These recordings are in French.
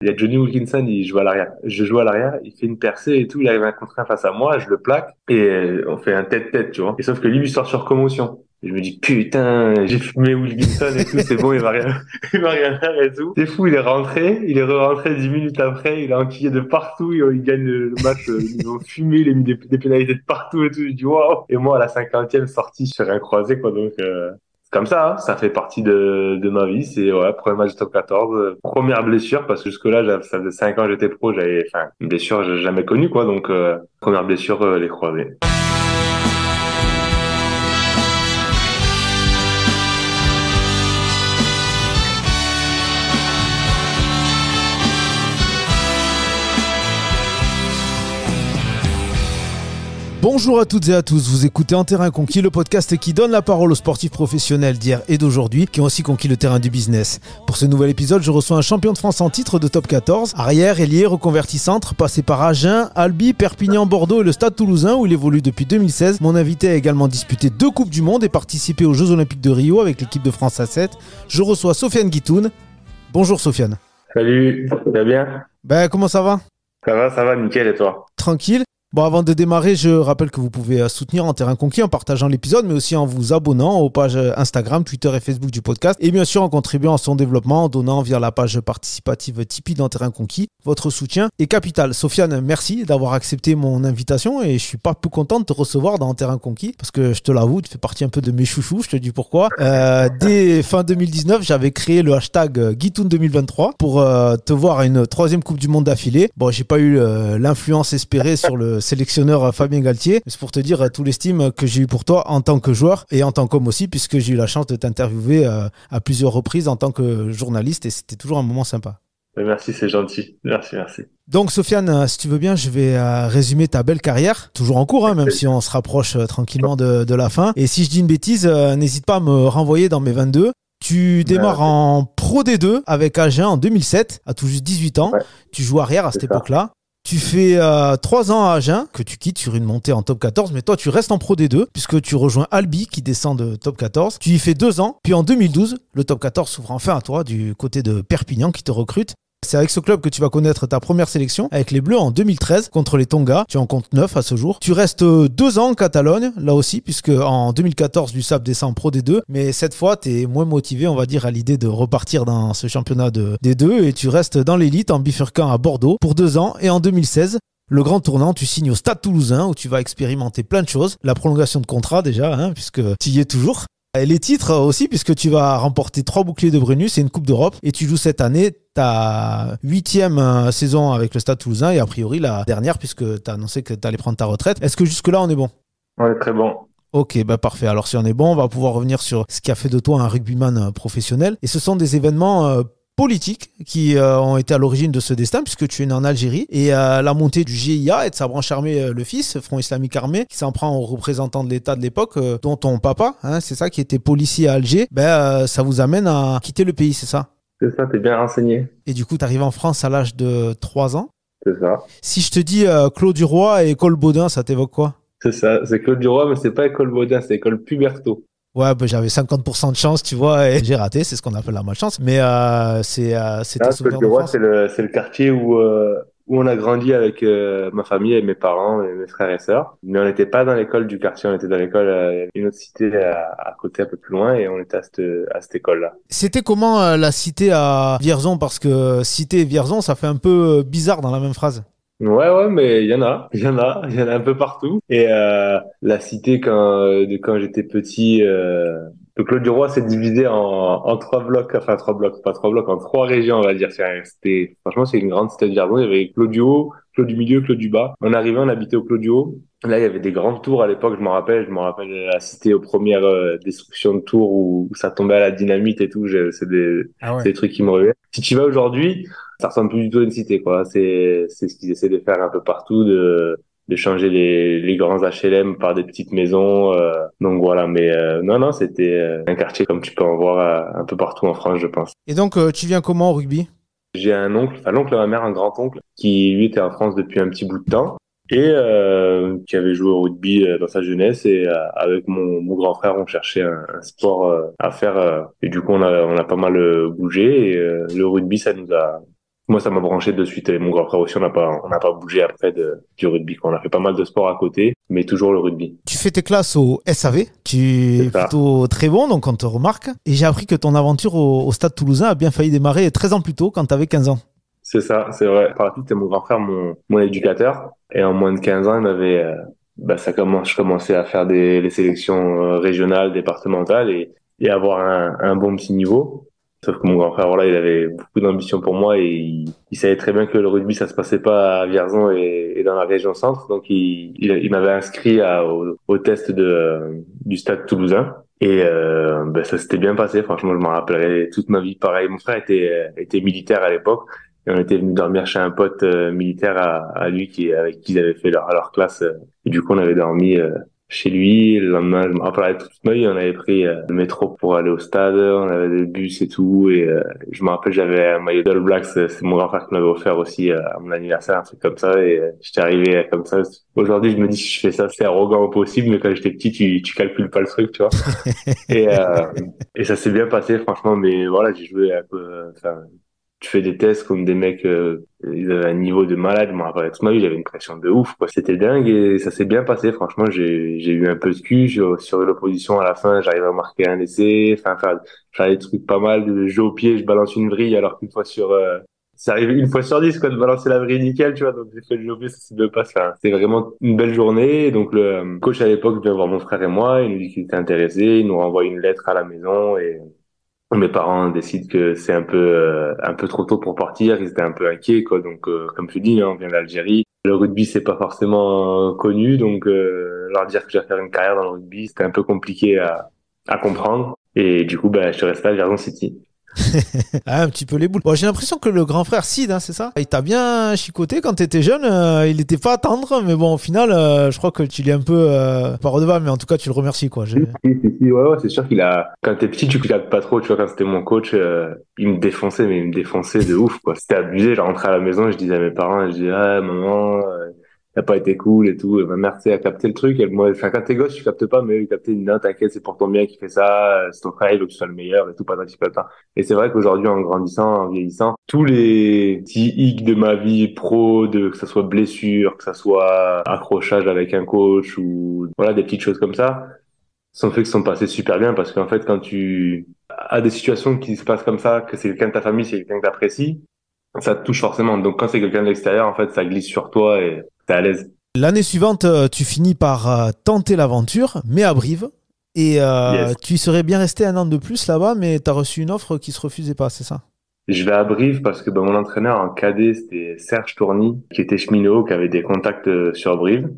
Il y a Johnny Wilkinson, il joue à l'arrière. Je joue à l'arrière, il fait une percée et tout, il arrive un contre un face à moi, je le plaque et on fait un tête-tête, tu vois. Et sauf que lui, il sort sur commotion. Et je me dis, putain, j'ai fumé Wilkinson et tout, c'est bon, il va rien, il va rien faire et tout. C'est fou, il est re-rentré 10 minutes après, il a enquillé de partout, il gagne le match, ils ont fumé, il a mis des pénalités de partout et tout. Je dis, waouh. Et moi, à la 50e sortie, je fais rien croisé, quoi, donc, c'est comme ça, hein, ça fait partie de ma vie. C'est ouais, premier match de top 14, première blessure parce que jusque-là, ça faisait 5 ans que j'étais pro, j'avais enfin une blessure que j'ai jamais connue quoi. Donc première blessure les croisés. Bonjour à toutes et à tous, vous écoutez En Terrain Conquis, le podcast qui donne la parole aux sportifs professionnels d'hier et d'aujourd'hui qui ont aussi conquis le terrain du business. Pour ce nouvel épisode, je reçois un champion de France en titre de top 14, arrière, ailier, reconverti centre, passé par Agen, Albi, Perpignan, Bordeaux et le Stade Toulousain où il évolue depuis 2016. Mon invité a également disputé 2 Coupes du Monde et participé aux Jeux Olympiques de Rio avec l'équipe de France A7. Je reçois Sofiane Guitoun. Bonjour Sofiane. Salut, ça va bien? Comment ça va? Ça va, nickel et toi? Tranquille. Bon, avant de démarrer, je rappelle que vous pouvez soutenir En Terrain Conquis en partageant l'épisode, mais aussi en vous abonnant aux pages Instagram, Twitter et Facebook du podcast, et bien sûr en contribuant à son développement en donnant via la page participative Tipeee d'En Terrain Conquis. Votre soutien est capital. Sofiane, merci d'avoir accepté mon invitation et je suis pas peu content de te recevoir dans En Terrain Conquis parce que je te l'avoue, tu fais partie un peu de mes chouchous, je te dis pourquoi. Dès fin 2019, j'avais créé le hashtag Guitoun 2023 pour te voir à une 3e Coupe du Monde d'affilée. Bon, j'ai pas eu l'influence espérée sur le sélectionneur Fabien Galtier. C'est pour te dire tout l'estime que j'ai eu pour toi en tant que joueur et en tant qu'homme aussi, puisque j'ai eu la chance de t'interviewer à plusieurs reprises en tant que journaliste et c'était toujours un moment sympa. Merci, c'est gentil. Merci. Donc Sofiane, si tu veux bien, je vais résumer ta belle carrière, toujours en cours, même si on se rapproche tranquillement de la fin. Et si je dis une bêtise, n'hésite pas à me renvoyer dans mes 22. Tu démarres en Pro D2 avec Agen en 2007, à tout juste 18 ans. Ouais, Tu joues arrière à cette c'est ça. époque-là. Tu fais 3 ans à Agen, que tu quittes sur une montée en top 14, mais toi tu restes en Pro D2, puisque tu rejoins Albi qui descend de top 14. Tu y fais 2 ans, puis en 2012, le top 14 s'ouvre enfin à toi du côté de Perpignan qui te recrute. C'est avec ce club que tu vas connaître ta première sélection avec les Bleus en 2013 contre les Tonga. Tu en comptes 9 à ce jour. Tu restes 2 ans en Catalogne, là aussi, puisque en 2014, l'USAP descend en Pro D2. Mais cette fois, tu es moins motivé, on va dire, à l'idée de repartir dans ce championnat de D2 et tu restes dans l'élite en bifurquant à Bordeaux pour 2 ans. Et en 2016, le grand tournant, tu signes au Stade Toulousain où tu vas expérimenter plein de choses. La prolongation de contrat déjà, puisque tu y es toujours. Et les titres aussi, puisque tu vas remporter 3 boucliers de Brennus et une Coupe d'Europe. Et tu joues cette année ta 8e saison avec le Stade Toulousain et a priori la dernière, puisque tu as annoncé que tu allais prendre ta retraite. Est-ce que jusque-là, on est bon? On est très bon. Ok, parfait. Alors si on est bon, on va pouvoir revenir sur ce qui a fait de toi un rugbyman professionnel. Et ce sont des événements politiques qui ont été à l'origine de ce destin, puisque tu es né en Algérie. Et la montée du GIA et de sa branche armée, le FIS, Front Islamique Armé, qui s'en prend aux représentants de l'État de l'époque, dont ton papa, c'est ça, qui était policier à Alger, ça vous amène à quitter le pays, c'est ça? C'est ça, t'es bien renseigné. Et du coup, tu arrives en France à l'âge de 3 ans. C'est ça. Si je te dis Claude Duroy et École Baudin, ça t'évoque quoi? C'est ça. C'est Claude Duroy, mais c'est pas École Baudin, c'est École Puberto. Ouais, j'avais 50% de chance, tu vois, et j'ai raté, c'est ce qu'on appelle la malchance. Mais c'est tes Ah, souvenirs Côte d'Ivoire, d'enfance. c'est le quartier où on a grandi avec ma famille et mes parents et mes frères et sœurs. Mais on n'était pas dans l'école du quartier, on était dans l'école, une autre cité à côté, un peu plus loin, et on était à cette école-là. C'était comment la cité à Vierzon? Parce que cité et Vierzon, ça fait un peu bizarre dans la même phrase. Ouais, mais il y en a un peu partout. Et la cité, quand j'étais petit, le Clos du Roi s'est divisé en 3 blocs, enfin 3 blocs, pas 3 blocs, en 3 régions, on va dire. Franchement, c'est une grande cité de Vierzon. Il y avait Clos du Haut, Clos du Milieu, Clos du Bas. On arrivait, on habitait au Clos du Haut. Là, il y avait des grandes tours à l'époque, je me rappelle de la cité aux premières destructions de tours où ça tombait à la dynamite et tout. Ah ouais. C'est des trucs qui me reviennent. Si tu vas aujourd'hui, ça ressemble plus du tout à une cité, quoi. C'est ce qu'ils essaient de faire un peu partout, de changer les grands HLM par des petites maisons. Donc voilà, mais non, c'était un quartier comme tu peux en voir un peu partout en France, je pense. Et donc, tu viens comment au rugby? J'ai un oncle, enfin l'oncle de ma mère, un grand-oncle, qui lui était en France depuis un petit bout de temps et qui avait joué au rugby dans sa jeunesse. Et avec mon grand frère, on cherchait un sport à faire. Et du coup, on a pas mal bougé. Et le rugby, moi, ça m'a branché de suite. Et mon grand frère aussi, on n'a pas bougé après du rugby, quoi. On a fait pas mal de sport à côté, mais toujours le rugby. Tu fais tes classes au SAV, tu es C'est ça. plutôt très bon, donc on te remarque. Et j'ai appris que ton aventure au Stade Toulousain a bien failli démarrer 13 ans plus tôt, quand tu avais 15 ans. C'est ça, c'est vrai. Par la suite, c'était mon grand frère, mon éducateur. Et en moins de 15 ans, il m'avait, je commençais à faire les sélections régionales, départementales et avoir un bon petit niveau. Sauf que mon grand frère, voilà, il avait beaucoup d'ambition pour moi et il savait très bien que le rugby, ça se passait pas à Vierzon et dans la région centre. Donc, il m'avait inscrit au test du stade toulousain. Et ça s'était bien passé. Franchement, je m'en rappellerai toute ma vie. Pareil, mon frère était militaire à l'époque. Et on était venu dormir chez un pote militaire à lui avec qui ils avaient fait leur classe. Et du coup, on avait dormi chez lui. Le lendemain, je me rappelle toute ma vie, on avait pris le métro pour aller au stade, on avait des bus et tout. Et je me rappelle, j'avais un maillot d'All Blacks, c'est mon grand frère qui m'avait offert aussi à mon anniversaire, un truc comme ça. Et j'étais arrivé comme ça. Aujourd'hui, je me dis, si je fais ça, c'est arrogant au possible, mais quand j'étais petit, tu calcules pas le truc, tu vois. Et, et ça s'est bien passé, franchement. Mais voilà, j'ai joué un peu. Enfin, tu fais des tests comme des mecs, ils avaient un niveau de malade. Je me rappelle toute ma vie, j'avais une pression de ouf, quoi. C'était dingue et ça s'est bien passé. Franchement, j'ai eu un peu de cul sur l'opposition à la fin. J'arrive à marquer un essai, enfin, faire des trucs pas mal. De jeu au pied, je balance une vrille alors qu'une fois ça arrive une fois sur 10, quoi, de balancer la vrille nickel, tu vois. Donc, j'ai fait le jeu au pied, ça s'est bien passé. Enfin, c'était vraiment une belle journée. Et donc, le coach à l'époque vient voir mon frère et moi. Il nous dit qu'il était intéressé. Il nous renvoie une lettre à la maison et mes parents décident que c'est un peu trop tôt pour partir. Ils étaient un peu inquiets, quoi. Donc, comme tu dis, hein, on vient d'Algérie. Le rugby, c'est pas forcément connu. Donc, leur dire que je vais faire une carrière dans le rugby, c'était un peu compliqué à comprendre. Et du coup, je suis resté à Vierzon City. Ah, un petit peu les boules. Bon, j'ai l'impression que le grand frère Sid, hein, c'est ça? Il t'a bien chicoté quand t'étais jeune. Il n'était pas tendre, mais bon, au final, je crois que tu l'es un peu pas redevable, mais en tout cas, tu le remercies, quoi. Ouais, c'est sûr quand t'es petit, tu captes pas trop, tu vois, quand c'était mon coach, il me défonçait, mais il me défonçait de ouf, quoi. C'était abusé, je rentrais à la maison, je disais à mes parents, je disais, ah, maman, t'as pas été cool et tout. Et ma mère, tu sais, a capté le truc. Elle, moi, enfin, quand t'es gosse, tu captes pas, mais elle captait une note, t'inquiète, c'est pour ton bien qu'il fait ça, c'est ton frère, il veut que tu sois le meilleur et tout, patati patata. Et c'est vrai qu'aujourd'hui, en grandissant, en vieillissant, tous les petits hicks de ma vie pro, que ça soit blessure, que ça soit accrochage avec un coach ou, voilà, des petites choses comme ça, sont faits qui sont passés super bien parce qu'en fait, quand tu as des situations qui se passent comme ça, que c'est quelqu'un de ta famille, c'est quelqu'un que t'apprécies, ça te touche forcément. Donc quand c'est quelqu'un de l'extérieur, en fait, ça glisse sur toi et t'es à l'aise. L'année suivante, tu finis par tenter l'aventure, mais à Brive. Et Yes. tu serais bien resté un an de plus là-bas, mais t'as reçu une offre qui se refusait pas, c'est ça? Je vais à Brive parce que mon entraîneur en cadet, c'était Serge Tourny, qui était cheminot, qui avait des contacts sur Brive.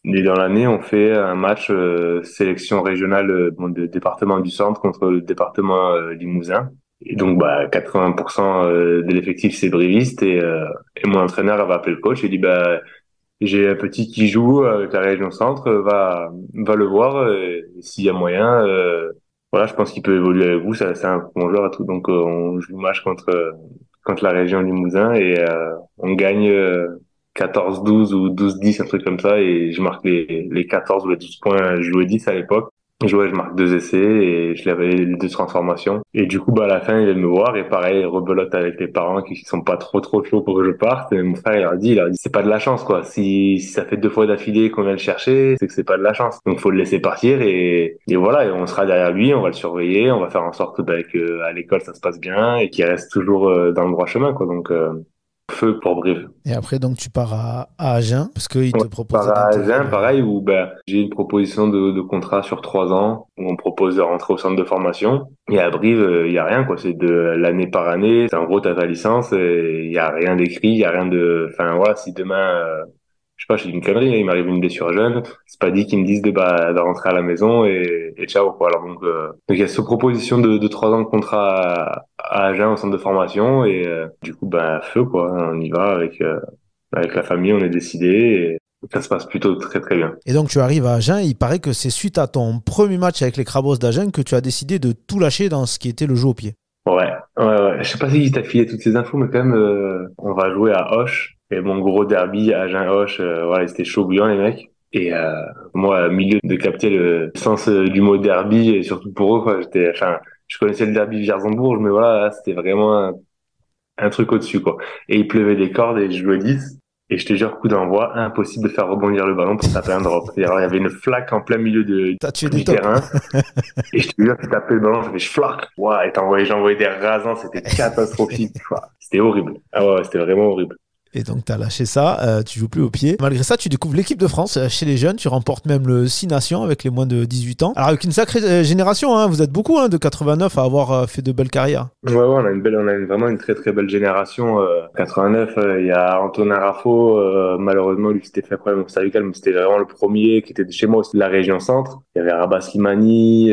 Et dans l'année, on fait un match sélection régionale de département du centre contre le département Limousin. Et donc, 80% de l'effectif, c'est briviste. Et mon entraîneur avait appelé le coach et dit, j'ai un petit qui joue avec la région centre, va le voir. Et s'il y a moyen, voilà, je pense qu'il peut évoluer avec vous. C'est un bon joueur et tout. Donc, on joue le match contre la région Limousin et on gagne 14-12 ou 12-10, un truc comme ça. Et je marque les 14 ou les 12 points. Je jouais 10 à l'époque. Je marque deux essais et je l'avais les deux transformations. Et du coup, à la fin, il vient me voir et pareil, rebelote avec les parents qui sont pas trop chauds pour que je parte. Et mon frère, il leur dit, c'est pas de la chance, quoi. Si ça fait 2 fois d'affilée qu'on vient le chercher, c'est que c'est pas de la chance. Donc, faut le laisser partir et voilà, et on sera derrière lui, on va le surveiller, on va faire en sorte que à l'école, ça se passe bien et qu'il reste toujours dans le droit chemin, quoi. Donc, feu pour Brive. Et après, donc, tu pars à Agen, parce qu'ils Ouais. te Par proposaient d'intégrer Agen, le... pareil, où j'ai une proposition de contrat sur 3 ans, où on me propose de rentrer au centre de formation. Et à Brive, il y a rien, quoi. C'est de l'année par année. C'est en gros, t'as ta licence, et il y a rien d'écrit, il y a rien de... Enfin, voilà, si demain, je sais pas, je dis une connerie, hein, il m'arrive une blessure jeune, c'est pas dit qu'ils me disent de rentrer à la maison et ciao, quoi. Alors donc il y a cette proposition de 3 ans de contrat à Agen au centre de formation, et du coup, feu, quoi. On y va avec la famille, on est décidé et ça se passe plutôt très très bien. Et donc, tu arrives à Agen, et il paraît que c'est suite à ton premier match avec les Crabos d'Agen que tu as décidé de tout lâcher dans ce qui était le jeu au pied. Ouais. Je sais pas si t'a filé toutes ces infos, mais quand même, on va jouer à Auch. Et mon gros derby, Agen-Auch, voilà, c'était chaud bouillant, les mecs. Et moi, au milieu de capter le sens du mot derby, et surtout pour eux, quoi, enfin, je connaissais le derby Vierzon-Bourges, mais voilà, là, c'était vraiment un truc au-dessus, quoi. Et il pleuvait des cordes et je jouais 10. Et je te jure, coup d'envoi, impossible de faire rebondir le ballon pour taper un drop. Et alors, il y avait une flaque en plein milieu T'as tué des du tops. terrain. Et je te jure, tu tapais le ballon, ça fait flac. Ouah, et j'envoyais des rasants, c'était catastrophique. Ouah, c'était horrible. Ah ouais, c'était vraiment horrible. Et donc, tu as lâché ça, tu joues plus au pied. Malgré ça, tu découvres l'équipe de France chez les jeunes. Tu remportes même le 6 Nations avec les moins de 18 ans. Alors, avec une sacrée génération, hein, vous êtes beaucoup de 89 à avoir fait de belles carrières. Ouais, ouais, vraiment une très très belle génération. 89, il y a Antonin Raffo, malheureusement lui s'était fait un problème au cervical, mais c'était vraiment le premier qui était de chez moi aussi de la région centre. Il y avait Rabat Slimani,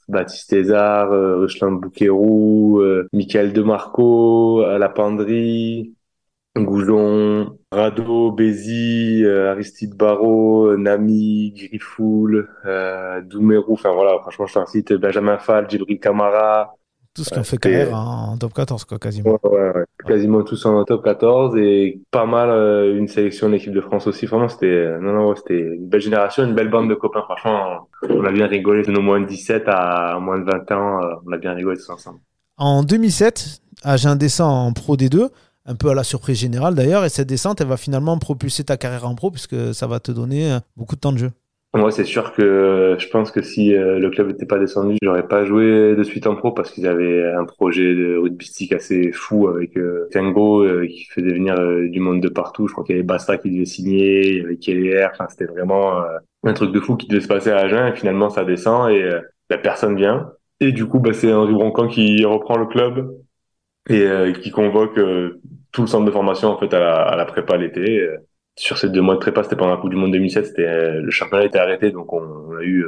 Baptiste Ezard, Ruslan Bouquerou, Michael Demarco, Lapandry, Goujon, Rado, Bézi, Aristide Barrault, Nami, Griffoul, Doumerou, enfin voilà, franchement je t'en cite Benjamin Fall, Djibril Camara. Tous qui ont fait carrière C'était en top 14, quoi, ouais, quasiment. ouais, ouais. Quasiment tous en top 14 et pas mal une sélection de l'équipe de France aussi. Vraiment, c'était non, non, ouais, c'était une belle génération, une belle bande de copains. Franchement, on a bien rigolé de nos moins de 17 à moins de 20 ans. On a bien rigolé tous ensemble. En 2007, Agen descend en Pro D2, un peu à la surprise générale d'ailleurs, et cette descente, elle va finalement propulser ta carrière en pro, puisque ça va te donner beaucoup de temps de jeu. Moi, c'est sûr que je pense que si le club n'était pas descendu, j'aurais pas joué de suite en pro parce qu'ils avaient un projet de rugbystique assez fou avec Tango qui faisait venir du monde de partout. Je crois qu'il y avait Basta qui devait signer, il y avait Keller. Enfin, c'était vraiment un truc de fou qui devait se passer à Agen et finalement ça descend et la personne vient. Et du coup, bah, c'est Henri Broncan qui reprend le club et qui convoque tout le centre de formation en fait à la prépa l'été. Sur ces 2 mois de prépa, c'était pendant la Coupe du Monde 2007, c'était le championnat était arrêté, donc on a eu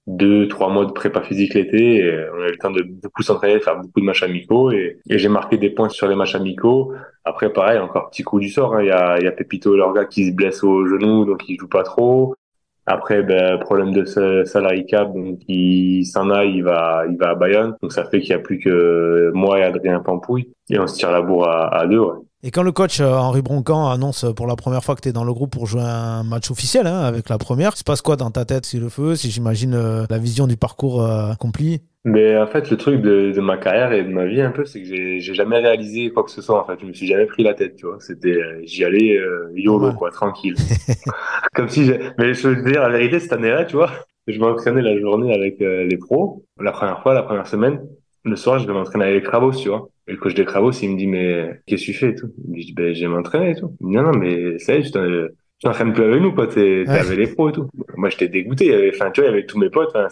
2, 3 mois de prépa physique l'été. Et on a eu le temps de beaucoup s'entraîner, de faire beaucoup de matchs amicaux et j'ai marqué des points sur les matchs amicaux. Après, pareil, encore petit coup du sort, hein. Il y a Pepito Lorga qui se blesse au genou, donc il joue pas trop. Après, ben, problème de salary cap, donc il s'en aille, il va à Bayonne. Donc ça fait qu'il y a plus que moi et Adrien Pampouille. Et on se tire la bourre à deux, ouais. Et quand le coach Henri Broncan annonce pour la première fois que tu es dans le groupe pour jouer un match officiel avec la première, il se passe quoi dans ta tête, si le feu, si j'imagine la vision du parcours accompli? Mais en fait, le truc de ma carrière et de ma vie un peu, c'est que j'ai jamais réalisé quoi que ce soit. En fait, je me suis jamais pris la tête, tu vois. C'était, j'y allais YOLO Normal. quoi, tranquille. Comme si, mais je veux dire la vérité, cette année-là, tu vois, je m'entraînais la journée avec les pros. La première fois, la première semaine, le soir, je vais m'entraîner avec les Cravos, tu vois. Et le coach des Cravos, il me dit mais qu'est-ce que tu fais et tout. Je lui dis ben j'ai m'entraîner et tout. Il me dit non non mais ça y est, tu t'entraînes plus avec nous quoi. T'es Ouais. avec les pros et tout. Moi j'étais dégoûté. Enfin tu vois, il y avait tous mes potes. Enfin,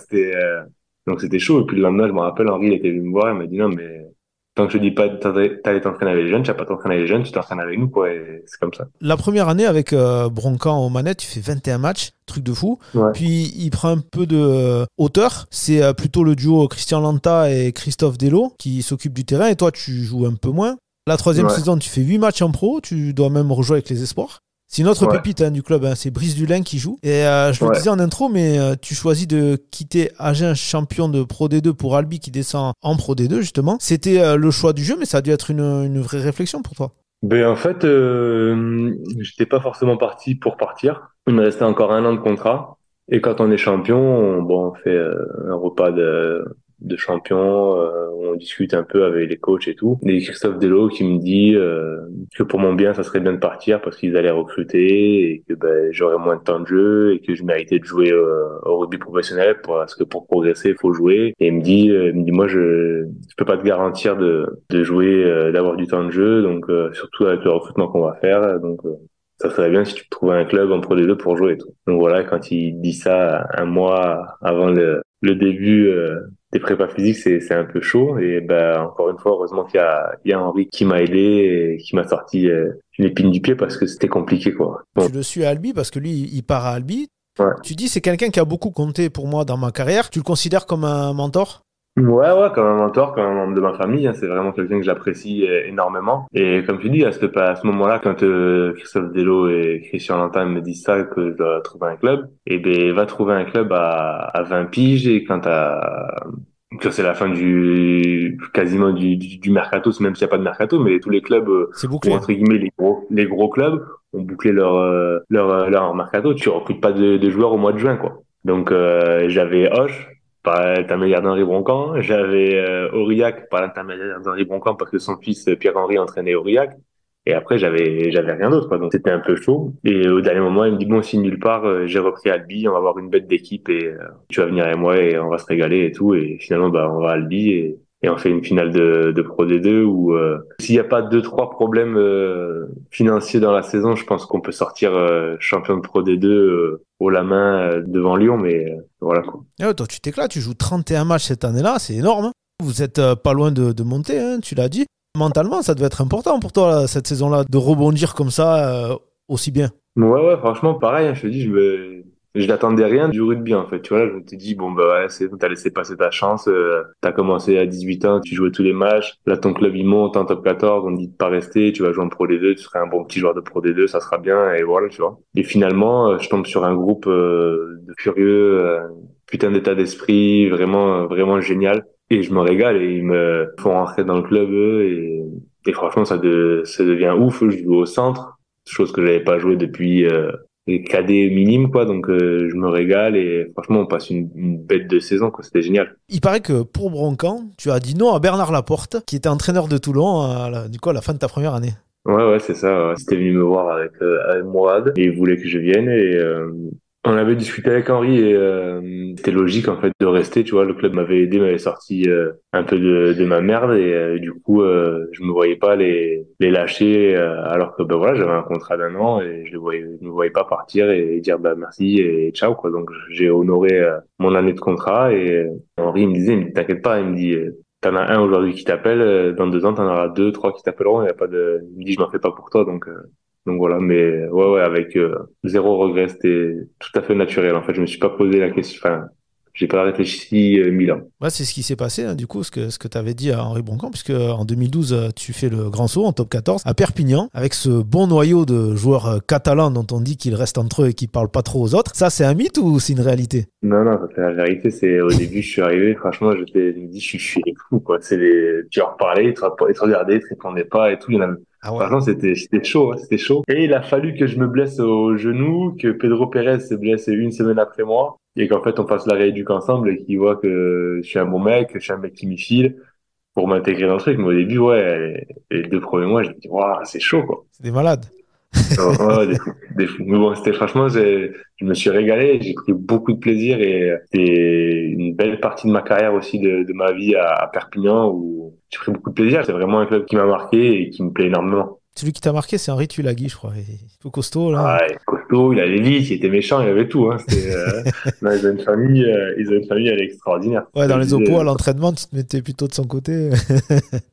donc c'était chaud. Et puis le lendemain, je me rappelle, Henri, il était venu me voir, il m'a dit non, mais tant que je te dis pas t'allais t'entraîner avec les jeunes, tu vas pas t'entraîner avec les jeunes, tu t'entraînes avec nous, quoi. Et c'est comme ça. La première année avec Broncan aux manettes, tu fais 21 matchs, truc de fou. Ouais, Puis il prend un peu de hauteur. C'est plutôt le duo Christian Lanta et Christophe Delo qui s'occupent du terrain et toi tu joues un peu moins. La troisième ouais, saison, tu fais 8 matchs en pro, tu dois même rejouer avec les espoirs. C'est une autre ouais, pépite du club, c'est Brice Dulin qui joue. Et je le ouais. disais en intro, mais tu choisis de quitter Agen, champion de Pro D2 pour Albi qui descend en Pro D2 justement. C'était le choix du jeu, mais ça a dû être une vraie réflexion pour toi. Ben en fait, j'étais pas forcément parti pour partir. Il me restait encore 1 an de contrat. Et quand on est champion, on fait un repas de champion, on discute un peu avec les coachs et tout. Et Christophe Delo qui me dit que pour mon bien, ça serait bien de partir parce qu'ils allaient recruter et que ben, j'aurais moins de temps de jeu et que je méritais de jouer au rugby professionnel parce que pour progresser, il faut jouer. Et il me dit moi, je peux pas te garantir de jouer, d'avoir du temps de jeu, donc surtout avec le recrutement qu'on va faire. Donc ça serait bien si tu trouvais un club en Pro D2 pour jouer et tout. Donc voilà, quand il dit ça 1 mois avant le début des prépas physiques, c'est un peu chaud. Et ben encore une fois, heureusement qu'il y a Henri qui m'a aidé et qui m'a sorti une épine du pied parce que c'était compliqué quoi. Bon, Tu le suis à Albi parce que lui, il part à Albi. ouais. Tu dis c'est quelqu'un qui a beaucoup compté pour moi dans ma carrière. Tu le considères comme un mentor? Ouais, ouais, comme un mentor, comme un membre de ma famille, hein, c'est vraiment quelqu'un que j'apprécie énormément. Et comme tu dis, à ce moment-là, quand Christophe Delo et Christian Lantin me disent ça, que je dois trouver un club, et ben va trouver un club à 20 piges, et que c'est la fin quasiment du mercato, même s'il n'y a pas de mercato, mais tous les clubs, C'est ou bouclé. entre guillemets les gros clubs, ont bouclé leur mercato. Tu recrutes pas de joueurs au mois de juin, quoi. Donc j'avais Hoche, par l'intermédiaire d'Henri Broncan. J'avais Aurillac par l'intermédiaire d'Henri Broncan parce que son fils Pierre-Henri entraînait Aurillac. Et après, j'avais rien d'autre, quoi. Donc, c'était un peu chaud. Et au dernier moment, il me dit, bon, si nulle part, j'ai repris Albi, on va avoir une bête d'équipe et tu vas venir avec moi et on va se régaler et tout. Et finalement, bah, on va à Albi et on fait une finale de Pro D2 où, s'il n'y a pas deux, trois problèmes, financiers dans la saison, je pense qu'on peut sortir, champion de Pro D2, haut la main, devant Lyon, mais, voilà, quoi. Ah ouais, toi, tu t'éclates, tu joues 31 matchs cette année-là, c'est énorme, hein. Vous êtes pas loin de monter, hein, tu l'as dit. Mentalement, ça devait être important pour toi, là, cette saison-là, de rebondir comme ça, aussi bien. Ouais, franchement, pareil, hein, je te dis, je n'attendais rien du rugby, en fait. Tu vois, là, je me suis dit, bon, bah ouais, c'est bon, t'as laissé passer ta chance, t'as commencé à 18 ans, tu jouais tous les matchs. Là, ton club, il monte en top 14, on te dit de pas rester, tu vas jouer en Pro D2, tu seras un bon petit joueur de Pro D2, ça sera bien, et voilà, tu vois. Et finalement, je tombe sur un groupe, de curieux, putain d'état d'esprit, vraiment, vraiment génial. Et je me régale, et ils me font rentrer dans le club, eux, et franchement, ça devient ouf. Je joue au centre, chose que j'avais pas joué depuis, les cadets minimes, quoi. Donc, je me régale et franchement, on passe une bête de saison, quoi. C'était génial. Il paraît que pour Broncan, tu as dit non à Bernard Laporte, qui était entraîneur de Toulon du coup, à la fin de ta première année. Ouais, c'est ça. Ouais. C'était venu me voir avec Mourad et il voulait que je vienne et, on avait discuté avec Henri et, c'était logique en fait de rester. Tu vois, le club m'avait aidé, m'avait sorti, un peu de ma merde et, du coup, je me voyais pas les lâcher, alors que ben voilà, j'avais un contrat d'un an et je me voyais pas partir et dire bah merci et ciao, quoi. Donc j'ai honoré, mon année de contrat et, Henri il me dit t'inquiète pas, il me dit, t'en as un aujourd'hui qui t'appelle, dans 2 ans t'en auras deux, trois qui t'appelleront. Il y a pas de, il me dit je m'en fais pas pour toi, donc voilà, mais ouais, avec, zéro regret, c'était tout à fait naturel. En fait, je me suis pas posé la question, enfin, j'ai pas réfléchi, 1000 ans. Ouais, c'est ce qui s'est passé, hein, du coup, ce que tu avais dit à Henri Broncan, puisque en 2012, tu fais le grand saut en top 14 à Perpignan, avec ce bon noyau de joueurs catalans dont on dit qu'ils restent entre eux et qu'ils parlent pas trop aux autres. Ça, c'est un mythe ou c'est une réalité? Non, ça, c'est la vérité. C'est au début, je suis arrivé, franchement, je me dis, je suis fou, quoi. Tu leur parlais, ils te regardaient, ils te répondaient pas et tout. Ah ouais. Franchement, c'était chaud, hein, c'était chaud. Et il a fallu que je me blesse au genou, que Pedro Pérez se blesse une semaine après moi, et qu'en fait, on fasse la rééduque ensemble et qu'il voit que je suis un bon mec, que je suis un mec qui m'y file pour m'intégrer dans le truc. Mais au début, ouais, les 2 premiers mois, je me dis, waouh, c'est chaud, quoi. C'est des malades. Ouais, ouais, des fous, des fous. Mais bon, c'était franchement, je me suis régalé, j'ai pris beaucoup de plaisir et, c'était une belle partie de ma carrière aussi, de ma vie à Perpignan où j'ai pris beaucoup de plaisir. C'est vraiment un club qui m'a marqué et qui me plaît énormément. Celui qui t'a marqué, c'est Henri Tulagi, je crois. Il est tout costaud, là. Ah, il est costaud, il allait vite, il était méchant, il avait tout, hein. Non, ils ont une famille, elle est extraordinaire. Ouais, Comme dans je les disais, oppos, à l'entraînement, tu te mettais plutôt de son côté.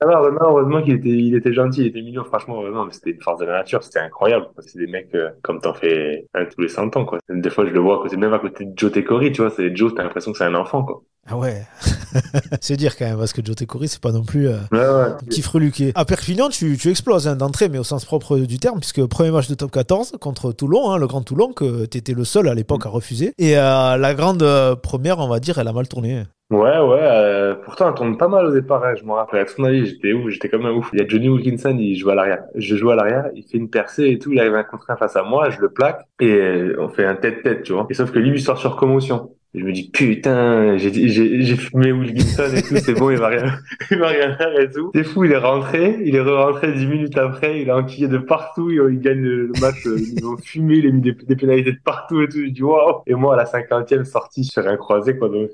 heureusement il était gentil, il était mignon, franchement, heureusement, mais c'était une force de la nature, c'était incroyable, quoi. C'est des mecs, comme t'en fais un tous les 100 ans, quoi. Des fois, je le vois à côté, même à côté de Joe Tekori, tu vois, Joe, t'as l'impression que c'est un enfant, quoi. Ah ouais. C'est dire quand même, parce que Joe Tekori, c'est pas non plus Ouais. un petit freluqué. À Perpignan, tu exploses, hein, d'entrée, mais au sens propre du terme, puisque premier match de top 14 contre Toulon, hein, le grand Toulon, que tu étais le seul à l'époque à refuser. Et la grande première, on va dire, elle a mal tourné. Ouais, pourtant, elle tourne pas mal au départ, hein, je me rappelle. À ton avis, j'étais ouf, j'étais comme un ouf. Il y a Johnny Wilkinson, il joue à l'arrière. Je joue à l'arrière, il fait une percée et tout, il arrive un contre un face à moi, je le plaque, et, on fait un tête-tête, tu vois. Et sauf que lui, il sort sur commotion. Et je me dis, putain, j'ai fumé Wilkinson et tout, c'est bon, il va rien, il va rien faire et tout. C'est fou, il est re-rentré 10 minutes après, il a enquillé de partout, il gagne le match, ils ont fumé, il a mis des pénalités de partout et tout, je dis, waouh. Et moi, à la 50e sortie, je fais un croisé, quoi, donc,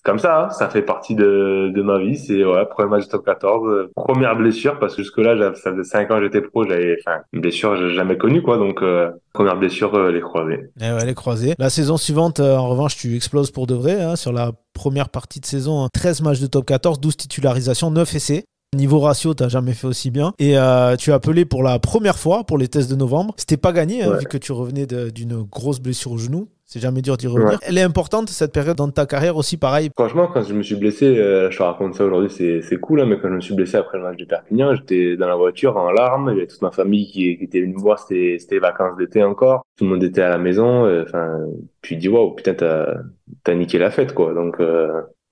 comme ça, hein, ça fait partie de ma vie. C'est ouais, premier match de top 14, première blessure parce que jusque-là, ça faisait 5 ans que j'étais pro, enfin une blessure que j'ai jamais connue, quoi. Donc, première blessure, les croisés. Et ouais, les croisés. La saison suivante, en revanche, tu exploses pour de vrai, hein, sur la première partie de saison, hein. 13 matchs de top 14, 12 titularisations, 9 essais. Niveau ratio, t'as jamais fait aussi bien. Et tu as appelé pour la première fois pour les tests de novembre. C'était pas gagné, hein, Ouais. vu que tu revenais d'une grosse blessure au genou. C'est jamais dur d'y Ouais. revenir. Elle est importante, cette période dans ta carrière aussi, pareil. Franchement, quand je me suis blessé, je te raconte ça aujourd'hui, c'est cool, hein, mais quand je me suis blessé après le match de Perpignan, j'étais dans la voiture en larmes, il y avait toute ma famille qui était venue me voir, c'était les vacances d'été encore, tout le monde était à la maison, enfin, tu te dis waouh, putain, t'as niqué la fête, quoi. Donc,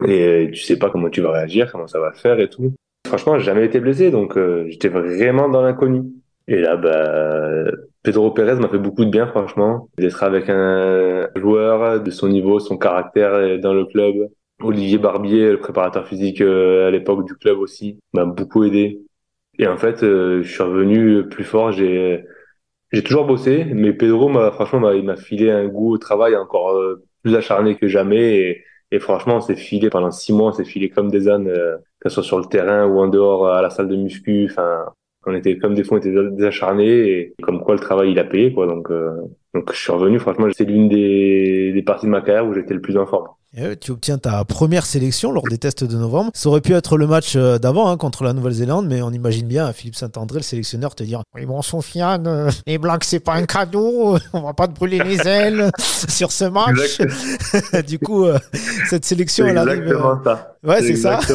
et tu sais pas comment tu vas réagir, comment ça va te faire et tout. Franchement, j'ai jamais été blessé, donc, j'étais vraiment dans l'inconnu. Et là, bah, Pedro Pérez m'a fait beaucoup de bien, franchement. D'être avec un joueur de son niveau, son caractère dans le club, Olivier Barbier, le préparateur physique à l'époque du club aussi, m'a beaucoup aidé. Et en fait, je suis revenu plus fort. J'ai toujours bossé, mais Pedro franchement, il m'a filé un goût au travail encore plus acharné que jamais. Et franchement, on s'est filé pendant 6 mois, on s'est filé comme des ânes, que ce soit sur le terrain ou en dehors à la salle de muscu. Enfin, on était comme des fous, on était des acharnés et comme quoi le travail il a payé quoi. Donc je suis revenu. Franchement, c'est l'une des parties de ma carrière où j'étais le plus en forme. Et tu obtiens ta première sélection lors des tests de novembre. Ça aurait pu être le match d'avant contre la Nouvelle-Zélande, mais on imagine bien Philippe Saint-André, le sélectionneur, te dire oui bon Sofiane, les Blacks c'est pas un cadeau, on va pas te brûler les ailes sur ce match. Du coup, cette sélection elle arrive. Exactement ça. Ouais, c'est ça. Ça.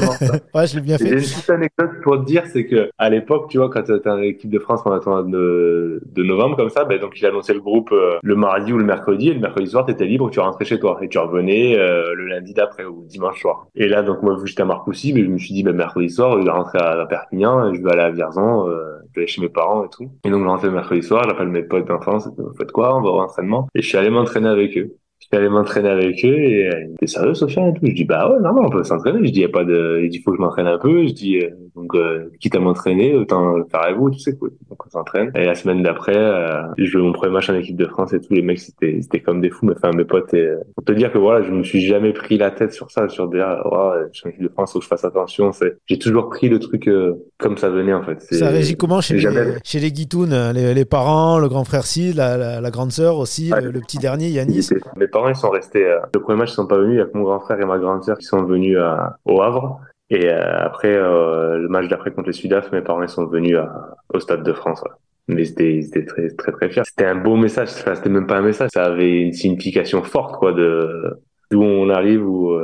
Ouais, je l'ai bien fait. J'ai une petite anecdote pour te dire, c'est que à l'époque, tu vois, quand tu étais en équipe de France pendant le tournoi de novembre comme ça, ben donc il annonçait le groupe le mardi ou le mercredi, et le mercredi soir, tu étais libre, tu rentrais chez toi et tu revenais le lundi d'après ou dimanche soir. Et là, donc moi, vu que j'étais à Marcoussis, mais je me suis dit, ben mercredi soir, je vais rentrer à Perpignan, je vais aller à Vierzon, je vais aller chez mes parents et tout. Et donc je rentrais le mercredi soir, j'appelle mes potes d'enfance, vous faites quoi? On va au entraînement. Et je suis allé m'entraîner avec eux. Je suis allé m'entraîner avec eux et t'es sérieux, Sofiane et tout. Je dis bah ouais, non, on peut s'entraîner. Je dis y a pas de, il dit faut que je m'entraîne un peu. Je dis quitte à m'entraîner, autant le faire avec vous, tu sais quoi. Donc on s'entraîne. Et la semaine d'après, je jouais mon premier match en équipe de France et tous les mecs c'était comme des fous. Mais enfin mes potes, pour te dire que voilà, je me suis jamais pris la tête sur ça, sur dire oh, je suis en équipe de France, faut que je fasse attention. J'ai toujours pris le truc comme ça venait en fait. Ça réagit comment chez les Guitounes, les parents, le grand frère Sid, la grande sœur aussi, le petit dernier Yanis. Mes parents, ils sont restés. Le premier match, ils sont pas venus. Il y a que mon grand frère et ma grande sœur qui sont venus au Havre. Et après, le match d'après contre les Sudaf, mes parents, ils sont venus au Stade de France. Ouais. Mais ils étaient très, très, très fiers. C'était un beau message. Enfin, c'était même pas un message. Ça avait une signification forte, quoi, de d'où on arrive, ou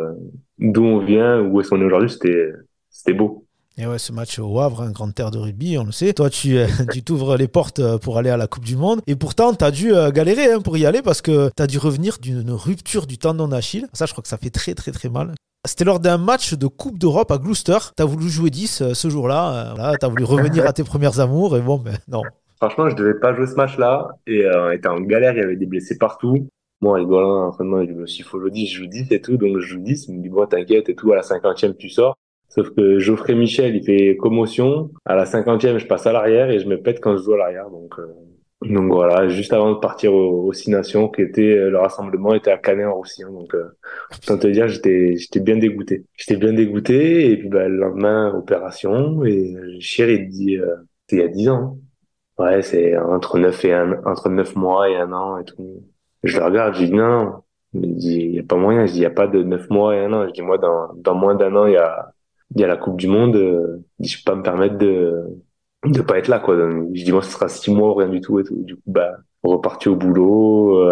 d'où on vient, où est-ce qu'on est aujourd'hui. C'était beau. Et ouais, ce match au Havre, grande terre de rugby, on le sait. Toi, tu t'ouvres les portes pour aller à la Coupe du Monde. Et pourtant, tu as dû galérer pour y aller parce que tu as dû revenir d'une rupture du tendon d'Achille. Ça, je crois que ça fait très, très, très mal. C'était lors d'un match de Coupe d'Europe à Gloucester. Tu as voulu jouer 10 ce jour-là. Tu as voulu revenir à tes premières amours. Et bon, ben non. Franchement, je devais pas jouer ce match-là. Et on était en galère. Il y avait des blessés partout. Moi, rigolant, l'entraînement, je me suis dit, faut le 10, je joue 10 et tout. Donc, je joue 10. Il me dit, bon, t'inquiète et tout. À la 50e, tu sors. Sauf que Geoffrey Michel, il fait commotion. À la 50e, je passe à l'arrière et je me pète quand je joue à l'arrière. Donc voilà, juste avant de partir aux Six Nations, le rassemblement était à Canet-en-Roussillon. Donc, autant te dire, j'étais bien dégoûté. J'étais bien dégoûté. Et puis, bah, le lendemain, opération. Et Chir, il dit, c'est il y a 10 ans. Ouais, c'est entre 9 mois et 1 an et tout. Je le regarde, je dis non. Il dit, il y a pas moyen. Je dis, il y a pas de 9 mois et 1 an. Je dis, moi, dans moins d'1 an, il y a la Coupe du Monde, je peux pas me permettre de pas être là, quoi. Donc, je dis, moi, ce sera 6 mois ou rien du tout et tout. Du coup, bah, reparti au boulot,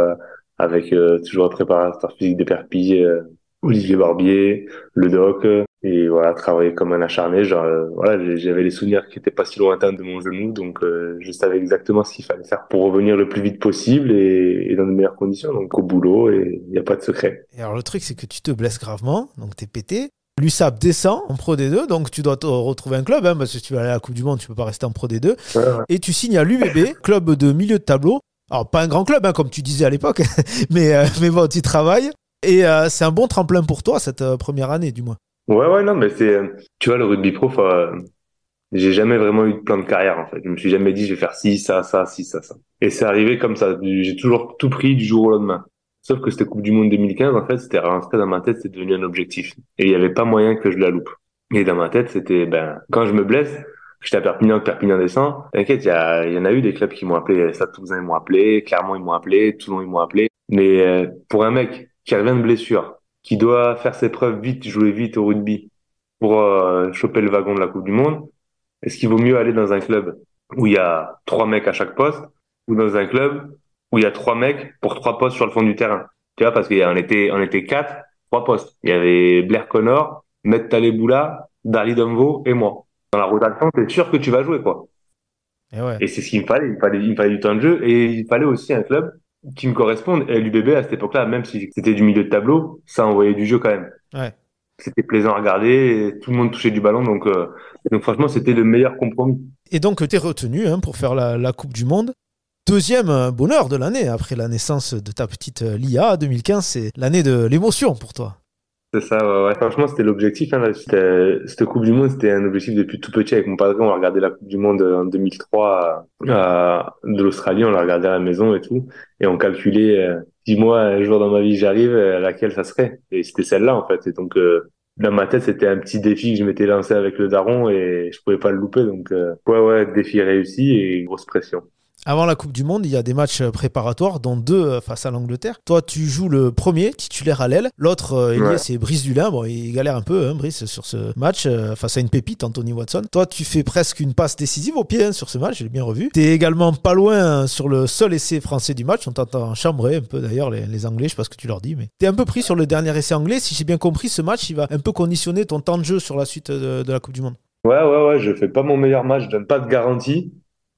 avec, toujours un préparateur physique de Perpignan, Olivier Barbier, le doc, et voilà, travailler comme un acharné. Genre, voilà, j'avais les souvenirs qui étaient pas si lointains de mon genou, donc, je savais exactement ce qu'il fallait faire pour revenir le plus vite possible et dans de meilleures conditions. Donc, au boulot, et il y a pas de secret. Et alors, le truc, c'est que tu te blesses gravement, donc t'es pété. L'USAP descend en Pro D2, donc tu dois te retrouver un club, parce que si tu vas aller à la Coupe du Monde, tu peux pas rester en Pro D2. Ouais. Et tu signes à l'UBB, club de milieu de tableau. Alors, pas un grand club, comme tu disais à l'époque, mais bon, tu travailles. Et c'est un bon tremplin pour toi, cette première année, du moins. Ouais, non, mais tu vois, le rugby pro, j'ai jamais vraiment eu de plan de carrière, en fait. Je me suis jamais dit, je vais faire ci, ça, ça, ci, ça. Et c'est arrivé comme ça. J'ai toujours tout pris du jour au lendemain. Sauf que cette Coupe du Monde 2015, en fait, c'était rentré dans ma tête, c'était devenu un objectif. Et il y avait pas moyen que je la loupe. Et dans ma tête, c'était, quand je me blesse, j'étais à Perpignan, que Perpignan descend. T'inquiète, il y en a eu des clubs qui m'ont appelé. Stade Toulousain, ils m'ont appelé. Clermont, ils m'ont appelé. Toulon, ils m'ont appelé. Mais, pour un mec qui revient de blessure, qui doit faire ses preuves vite, jouer vite au rugby pour, choper le wagon de la Coupe du Monde, est-ce qu'il vaut mieux aller dans un club où il y a 3 mecs à chaque poste ou dans un club où il y a 3 mecs pour 3 postes sur le fond du terrain? Tu vois, parce qu'on était 4, 3 postes. Il y avait Blair Connor, Matt Taleboula, Darly Domvo et moi. Dans la rotation, t'es sûr que tu vas jouer, quoi. Et c'est ce qu'il me fallait. Il me fallait du temps de jeu et il fallait aussi un club qui me corresponde. Et l'UBB, à cette époque-là, même si c'était du milieu de tableau, ça envoyait du jeu quand même. Ouais. C'était plaisant à regarder, et tout le monde touchait du ballon, donc franchement, c'était le meilleur compromis. Et donc, tu es retenu pour faire la Coupe du Monde. Deuxième bonheur de l'année, après la naissance de ta petite Lia, 2015, c'est l'année de l'émotion pour toi. C'est ça, ouais, ouais. Franchement, c'était l'objectif. Hein, là. Cette Coupe du Monde, c'était un objectif depuis tout petit avec mon padre. On a regardé la Coupe du Monde en 2003 de l'Australie. On l'a regardé à la maison et tout. Et on calculait, si moi, un jour dans ma vie, j'arrive, laquelle ça serait. Et c'était celle-là, en fait. Et donc, dans ma tête, c'était un petit défi que je m'étais lancé avec le daron et je pouvais pas le louper. Donc, ouais, ouais, défi réussi et grosse pression. Avant la Coupe du Monde, il y a des matchs préparatoires, dont 2 face à l'Angleterre. Toi, tu joues le premier, titulaire à l'aile. L'autre ailier, Ouais. c'est Brice Dulin. Bon, il galère un peu, hein, Brice, sur ce match, face à une pépite, Anthony Watson. Toi, tu fais presque une passe décisive au pied hein, sur ce match, j'ai bien revu. T'es également pas loin sur le seul essai français du match. On t'entend chambrer un peu, d'ailleurs, les Anglais, je sais pas ce que tu leur dis. Mais t'es un peu pris sur le dernier essai anglais. Si j'ai bien compris, ce match, il va un peu conditionner ton temps de jeu sur la suite de la Coupe du Monde. Ouais, ouais, ouais, je fais pas mon meilleur match, je donne pas de garantie.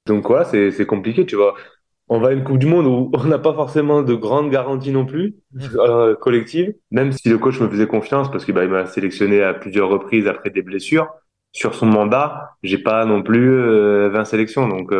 Donc, voilà, c'est compliqué, tu vois. On va à une Coupe du Monde où on n'a pas forcément de grandes garanties non plus, collectives, même si le coach me faisait confiance parce que bah, il m'a sélectionné à plusieurs reprises après des blessures. Sur son mandat, j'ai pas non plus 20 sélections, donc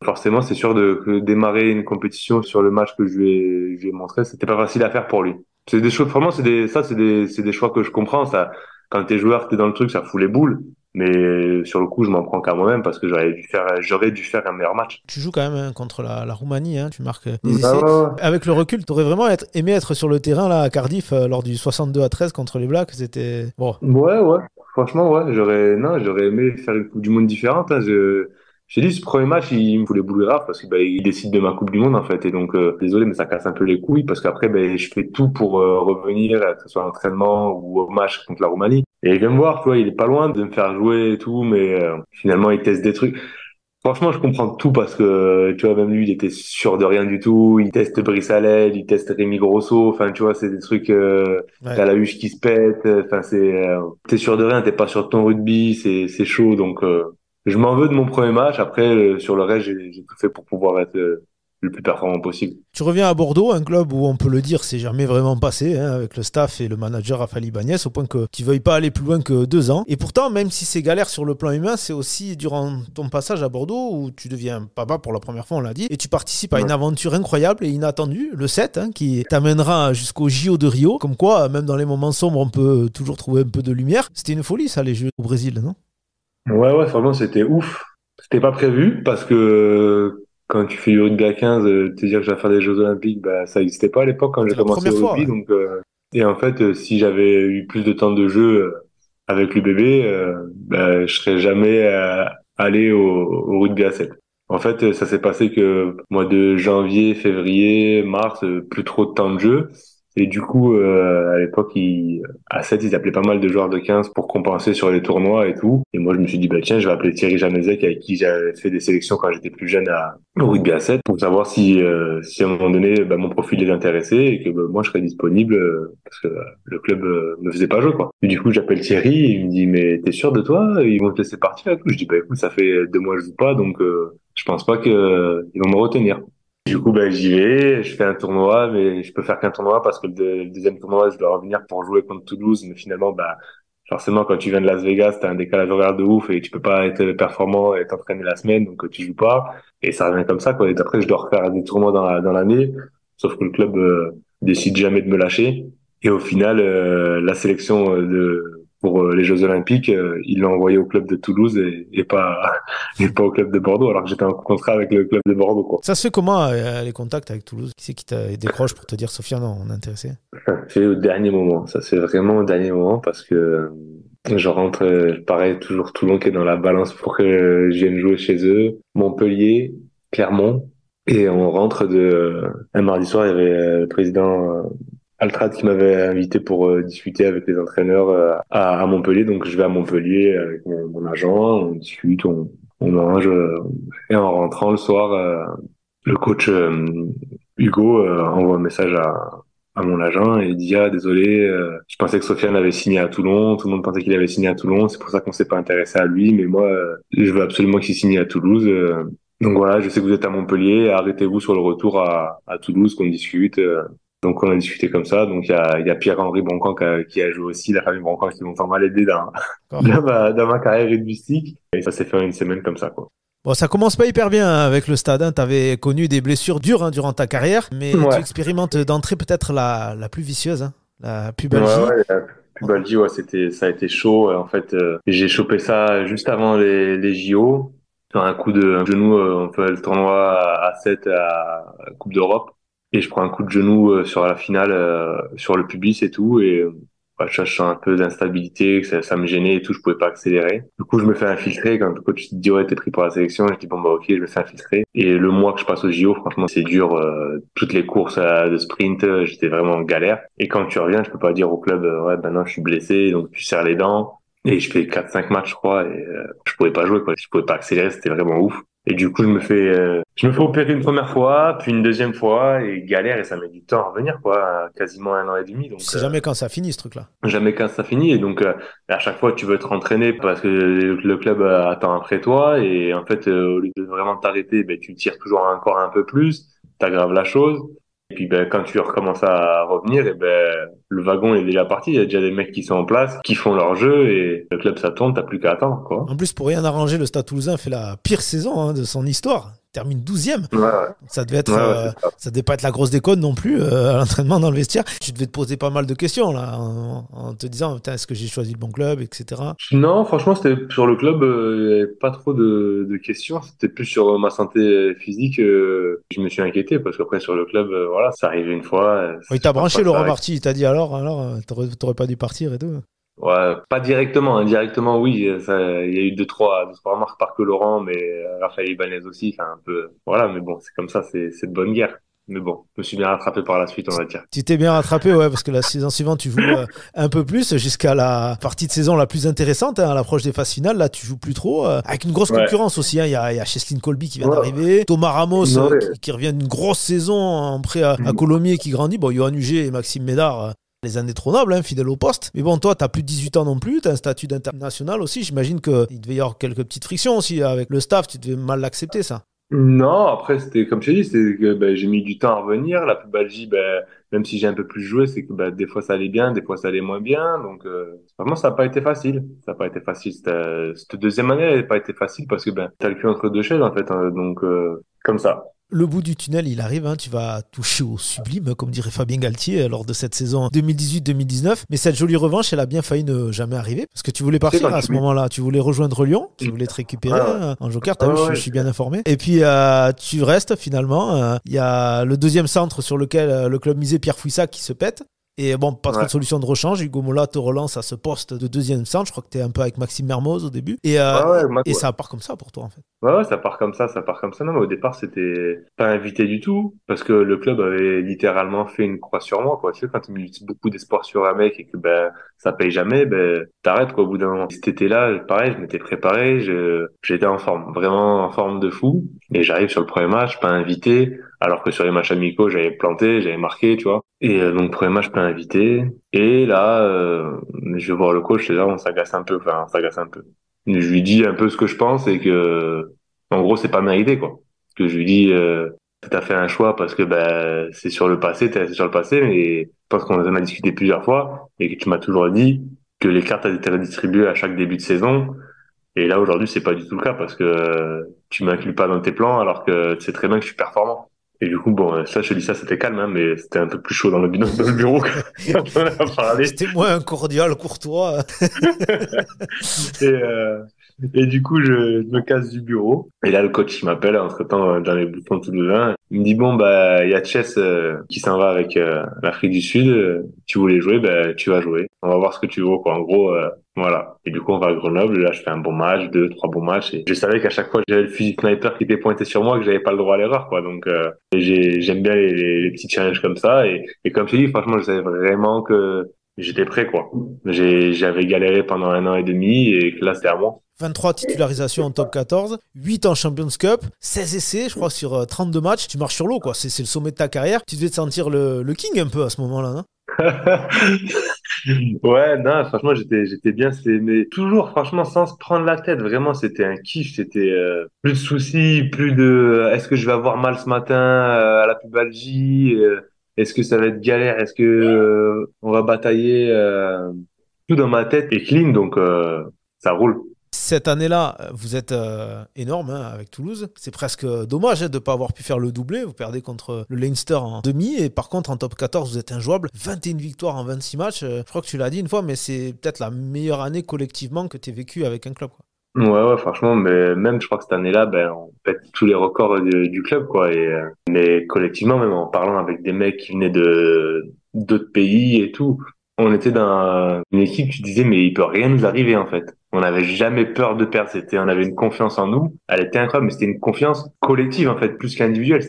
forcément c'est sûr de que démarrer une compétition sur le match que je lui ai montré, c'était pas facile à faire pour lui. C'est des choses, vraiment, c'est des choix que je comprends. Ça, quand t'es joueur, t'es dans le truc, ça fout les boules. Mais sur le coup, je m'en prends qu'à moi-même parce que j'aurais dû faire un meilleur match. Tu joues quand même hein, contre la Roumanie, hein, tu marques des Ah essais. ouais, ouais. Avec le recul, tu aurais vraiment aimé être sur le terrain là, à Cardiff lors du 62-13 contre les Blacks. C'était bon. Ouais, ouais. Franchement, ouais. J'aurais aimé faire une Coupe du Monde différente. Hein. J'ai dit, ce premier match, il me fout les boules graves parce que, bah, il décide de ma Coupe du Monde, en fait. Et donc, désolé, mais ça casse un peu les couilles parce qu'après, ben, je fais tout pour revenir, que ce soit à l'entraînement ou au match contre la Roumanie. Et il vient me voir, tu vois, il est pas loin de me faire jouer et tout, mais finalement, il teste des trucs. Franchement, je comprends tout parce que, tu vois, même lui, il était sûr de rien du tout. Il teste Brice Hallel, il teste Rémi Grosso. Enfin, tu vois, c'est des trucs, Ouais. t'as la huche qui se pète. Enfin, t'es sûr de rien, t'es pas sûr de ton rugby, c'est chaud. Donc, je m'en veux de mon premier match. Après, sur le reste, j'ai tout fait pour pouvoir être le plus performant possible. Tu reviens à Bordeaux, un club où on peut le dire, c'est jamais vraiment passé, hein, avec le staff et le manager Raphaël Ibanez, au point que tu veuilles pas aller plus loin que 2 ans. Et pourtant, même si c'est galère sur le plan humain, c'est aussi durant ton passage à Bordeaux où tu deviens papa pour la première fois, on l'a dit, et tu participes à une Ouais. aventure incroyable et inattendue, le 7, hein, qui t'amènera jusqu'au JO de Rio. Comme quoi, même dans les moments sombres, on peut toujours trouver un peu de lumière. C'était une folie, ça, les Jeux au Brésil, non? Ouais, ouais, franchement, c'était ouf. C'était pas prévu parce que quand tu fais du rugby à 15, te dire que j'allais faire des Jeux Olympiques, bah, ça existait pas à l'époque quand j'ai C'est la commencé première au fois, rugby. ouais. Donc, et en fait, si j'avais eu plus de temps de jeu avec l'UBB, bah, je serais jamais allé au rugby à 7. En fait, ça s'est passé que mois de janvier, février, mars, plus trop de temps de jeu. Et du coup, à l'époque, à 7, ils appelaient pas mal de joueurs de 15 pour compenser sur les tournois et tout. Et moi, je me suis dit, bah, tiens, je vais appeler Thierry Janezek, avec qui j'avais fait des sélections quand j'étais plus jeune au rugby à 7, pour savoir si à un moment donné, bah, mon profil les intéressait et que bah, moi, je serais disponible parce que le club me faisait pas jouer, quoi. Et du coup, j'appelle Thierry et il me dit, mais t'es sûr de toi? Ils vont te laisser partir et tout. Je dis, bah, écoute, ça fait 2 mois que je joue pas, donc je pense pas que ils vont me retenir. Du coup, ben, j'y vais, je fais un tournoi, mais je peux faire qu'un tournoi parce que le deuxième tournoi, je dois revenir pour jouer contre Toulouse. Mais finalement, bah, forcément, quand tu viens de Las Vegas, t'as un décalage horaire de ouf et tu peux pas être performant et t'entraîner la semaine, donc tu joues pas. Et ça revient comme ça, quoi. Et après, je dois refaire des tournois dans l'année. Sauf que le club décide jamais de me lâcher. Et au final, la sélection pour les Jeux Olympiques, il l'a envoyé au club de Toulouse et pas et pas au club de Bordeaux, alors que j'étais en contrat avec le club de Bordeaux, quoi. Ça se fait comment, les contacts avec Toulouse? Qui c'est qui t'a décroche pour te dire, Sofiane, non, on est intéressé? C'est au dernier moment. Ça, c'est vraiment au dernier moment parce que je rentre, pareil, toujours Toulon qui est dans la balance pour que je vienne jouer chez eux. Montpellier, Clermont. Et on rentre un mardi soir, il y avait le président Altrad qui m'avait invité pour discuter avec les entraîneurs à Montpellier. Donc, je vais à Montpellier avec mon agent, on discute, on mange. Et en rentrant le soir, le coach Hugo envoie un message à mon agent et il dit ah désolé je pensais que Sofiane avait signé à Toulon, tout le monde pensait qu'il avait signé à Toulon, c'est pour ça qu'on s'est pas intéressé à lui, mais moi je veux absolument qu'il signe à Toulouse, donc voilà, je sais que vous êtes à Montpellier, arrêtez-vous sur le retour à Toulouse qu'on discute. Donc on a discuté comme ça, donc il y a Pierre-Henri Broncan qui a joué aussi, la famille Broncan qui m'ont pas mal aidé D'accord. dans ma carrière rugbyistique, et ça s'est fait en une semaine comme ça, quoi. Bon, ça commence pas hyper bien hein, avec le stade. Hein. Tu avais connu des blessures dures hein, durant ta carrière, mais tu Ouais. expérimentes d'entrée peut-être la plus vicieuse, hein, la Ouais, pubalgie. ouais, Pubaldi, ouais, ça a été chaud. En fait, j'ai chopé ça juste avant les JO. Sur un coup de genou, on fait le tournoi à 7 à la Coupe d'Europe. Et je prends un coup de genou sur la finale, sur le pubis et tout. Et bah, je sens un peu d'instabilité, que ça me gênait et tout, je pouvais pas accélérer. Du coup, je me fais infiltrer. Quand le coach te dit, ouais, t'es pris pour la sélection, je dis, bon, bah, ok, je me fais infiltrer. Et le mois que je passe au JO, franchement, c'est dur. Toutes les courses de sprint, j'étais vraiment en galère. Et quand tu reviens, je peux pas dire au club, ouais, ben non, je suis blessé, donc tu serres les dents. Et je fais 4-5 matchs, je crois, et je pouvais pas jouer, quoi. Je pouvais pas accélérer, c'était vraiment ouf. Et du coup, je me fais opérer une première fois, puis une deuxième fois, et galère, et ça met du temps à revenir, quoi, quasiment 1 an et demi. Tu Donc, sais jamais quand ça finit, ce truc-là. jamais quand ça finit. Et donc, à chaque fois, tu veux te rentraîner parce que le club attend après toi. Et en fait, au lieu de vraiment t'arrêter, ben, tu tires toujours encore un peu plus, t'aggraves la chose. Et puis, ben, quand tu recommences à revenir, et ben, le wagon est déjà parti. Il y a déjà des mecs qui sont en place, qui font leur jeu, et le club, ça tourne, t'as plus qu'à attendre, quoi. En plus, pour rien arranger, le Stade Toulousain fait la pire saison de son histoire. Il termine 12e. Ouais, ouais. Ça devait être, Ouais, ouais, c'est ça. ça devait pas être la grosse déconne non plus à l'entraînement dans le vestiaire. Tu devais te poser pas mal de questions là, en te disant, putain, est-ce que j'ai choisi le bon club, etc. Non, franchement, c'était sur le club, il y avait pas trop de questions. C'était plus sur ma santé physique. Je me suis inquiété parce qu'après sur le club, voilà, ça arrive une fois. Il Je t'a pense pas branché que ça Laurent arrive. Marty, il t'a dit alors, t'aurais pas dû partir et tout. Ouais, pas directement, indirectement, oui. Il y a eu deux, trois remarques par que Laurent, mais Raphaël Ibanez aussi. Enfin, un peu, voilà. Mais bon, c'est comme ça, c'est de bonne guerre. Mais bon, je me suis bien rattrapé par la suite, on va dire. Tu t'es bien rattrapé, ouais, parce que la saison suivante, tu joues un peu plus jusqu'à la partie de saison la plus intéressante, à l'approche des phases finales. Là, tu joues plus trop, avec une grosse Ouais. concurrence aussi. Il y a Cheslin Colby qui vient Ouais. d'arriver, Thomas Ramos Non, ouais. qui revient d'une grosse saison en prêt à Colomiers qui grandit. Bon, Johan Huget et Maxime Médard, les indétrônables, fidèles au poste. Mais bon, toi, t'as plus de 18 ans non plus, t'as un statut d'international aussi. J'imagine qu'il devait y avoir quelques petites frictions aussi avec le staff. Tu devais mal l'accepter, ça. Non, après, c'était, comme je t'ai dit, c'est que ben, j'ai mis du temps à revenir. La pubalgie, ben, même si j'ai un peu plus joué, c'est que ben, des fois ça allait bien, des fois ça allait moins bien. Donc, vraiment, ça n'a pas été facile. Ça n'a pas été facile. Cette deuxième année, elle n'a pas été facile parce que ben, t'as le cul entre deux chaises, en fait. Hein. Donc, comme ça. Le bout du tunnel, il arrive, tu vas toucher au sublime, comme dirait Fabien Galtier, lors de cette saison 2018-2019. Mais cette jolie revanche, elle a bien failli ne jamais arriver, parce que tu voulais Tu sais, partir quand à tu ce mets... moment-là. Tu voulais rejoindre Lyon, qui Ouais, voulait te récupérer ouais. en joker. T'as vu, Ouais, je ouais, suis bien informé. Et puis, tu restes finalement. Il y a le deuxième centre sur lequel le club misait, Pierre Fouissac, qui se pète. Et bon, pas trop ouais. de solution de rechange. Hugo Mola te relance à ce poste de deuxième centre. Je crois que tu es un peu avec Maxime Mermoz au début. Et, Ouais, ouais, moi, et ça part comme ça pour toi, en fait. ouais, ouais, ça part comme ça, ça part comme ça. Non, mais au départ, c'était pas invité du tout, parce que le club avait littéralement fait une croix sur moi, quoi. Tu sais, quand tu mets beaucoup d'espoir sur un mec et que, ben, ça paye jamais, ben, t'arrêtes, quoi, au bout d'un moment. Cet été-là, pareil, je m'étais préparé, j'étais en forme, vraiment en forme de fou. Et j'arrive sur le premier match, pas invité, alors que sur les matchs amicaux, j'avais planté, j'avais marqué, tu vois. Et donc, premier match, pas invité. Et là, je vais voir le coach, et là, on s'agace un peu, enfin, on s'agace un peu. Je lui dis un peu ce que je pense et que, en gros, c'est pas mérité, quoi. Que je lui dis, t'as fait un choix parce que ben c'est sur le passé, t'es resté sur le passé, mais je pense qu'on en a discuté plusieurs fois et que tu m'as toujours dit que les cartes elles étaient redistribuées à chaque début de saison. Et là, aujourd'hui, c'est pas du tout le cas parce que tu m'inclus pas dans tes plans alors que tu sais très bien que je suis performant. Et du coup, bon, ça, je te dis ça, c'était calme, hein, mais c'était un peu plus chaud dans le bureau quand on en a parlé. C'était moins cordial, courtois. Et, et du coup, je me casse du bureau. Et là, le coach, il m'appelle, entre-temps, dans les boutons toulousains. Il me dit, bon, bah, il y a Chess qui s'en va avec l'Afrique du Sud. Tu voulais jouer, bah, tu vas jouer. On va voir ce que tu vaux, quoi. En gros, voilà. Et du coup, on va à Grenoble. Là, je fais un bon match, deux, trois bons matchs. Et je savais qu'à chaque fois, j'avais le fusil sniper qui était pointé sur moi, que j'avais pas le droit à l'erreur, quoi. Donc, j'aime bien les petits challenges comme ça. Et comme je t'ai dit, franchement, je savais vraiment que j'étais prêt, quoi. J'avais galéré pendant 1 an et demi et que là, c'était à moi. 23 titularisations en top 14, 8 en Champions Cup, 16 essais, je crois, sur 32 matchs. Tu marches sur l'eau, quoi. C'est le sommet de ta carrière. Tu devais te sentir le king un peu à ce moment-là, non? Ouais, non, franchement, j'étais bien, mais toujours, franchement, sans se prendre la tête. Vraiment, c'était un kiff. C'était plus de soucis, plus de est-ce que je vais avoir mal ce matin à la pubalgie, est-ce que ça va être galère, est-ce que on va batailler, tout dans ma tête est clean, donc ça roule. Cette année-là, vous êtes énorme hein, avec Toulouse. C'est presque dommage hein, de ne pas avoir pu faire le doublé. Vous perdez contre le Leinster en demi. Et par contre, en top 14, vous êtes injouable. 21 victoires en 26 matchs. Je crois que tu l'as dit une fois, mais c'est peut-être la meilleure année collectivement que tu aies vécue avec un club, quoi. Ouais, franchement, mais même, je crois que cette année-là, on pète tous les records du club, quoi. Mais collectivement, même en parlant avec des mecs qui venaient de d'autres pays et tout, on était dans une équipe, tu disais, mais il peut rien nous arriver, en fait. On n'avait jamais peur de perdre. On avait une confiance en nous. Elle était incroyable, mais c'était une confiance collective, en fait, plus qu'individuelle.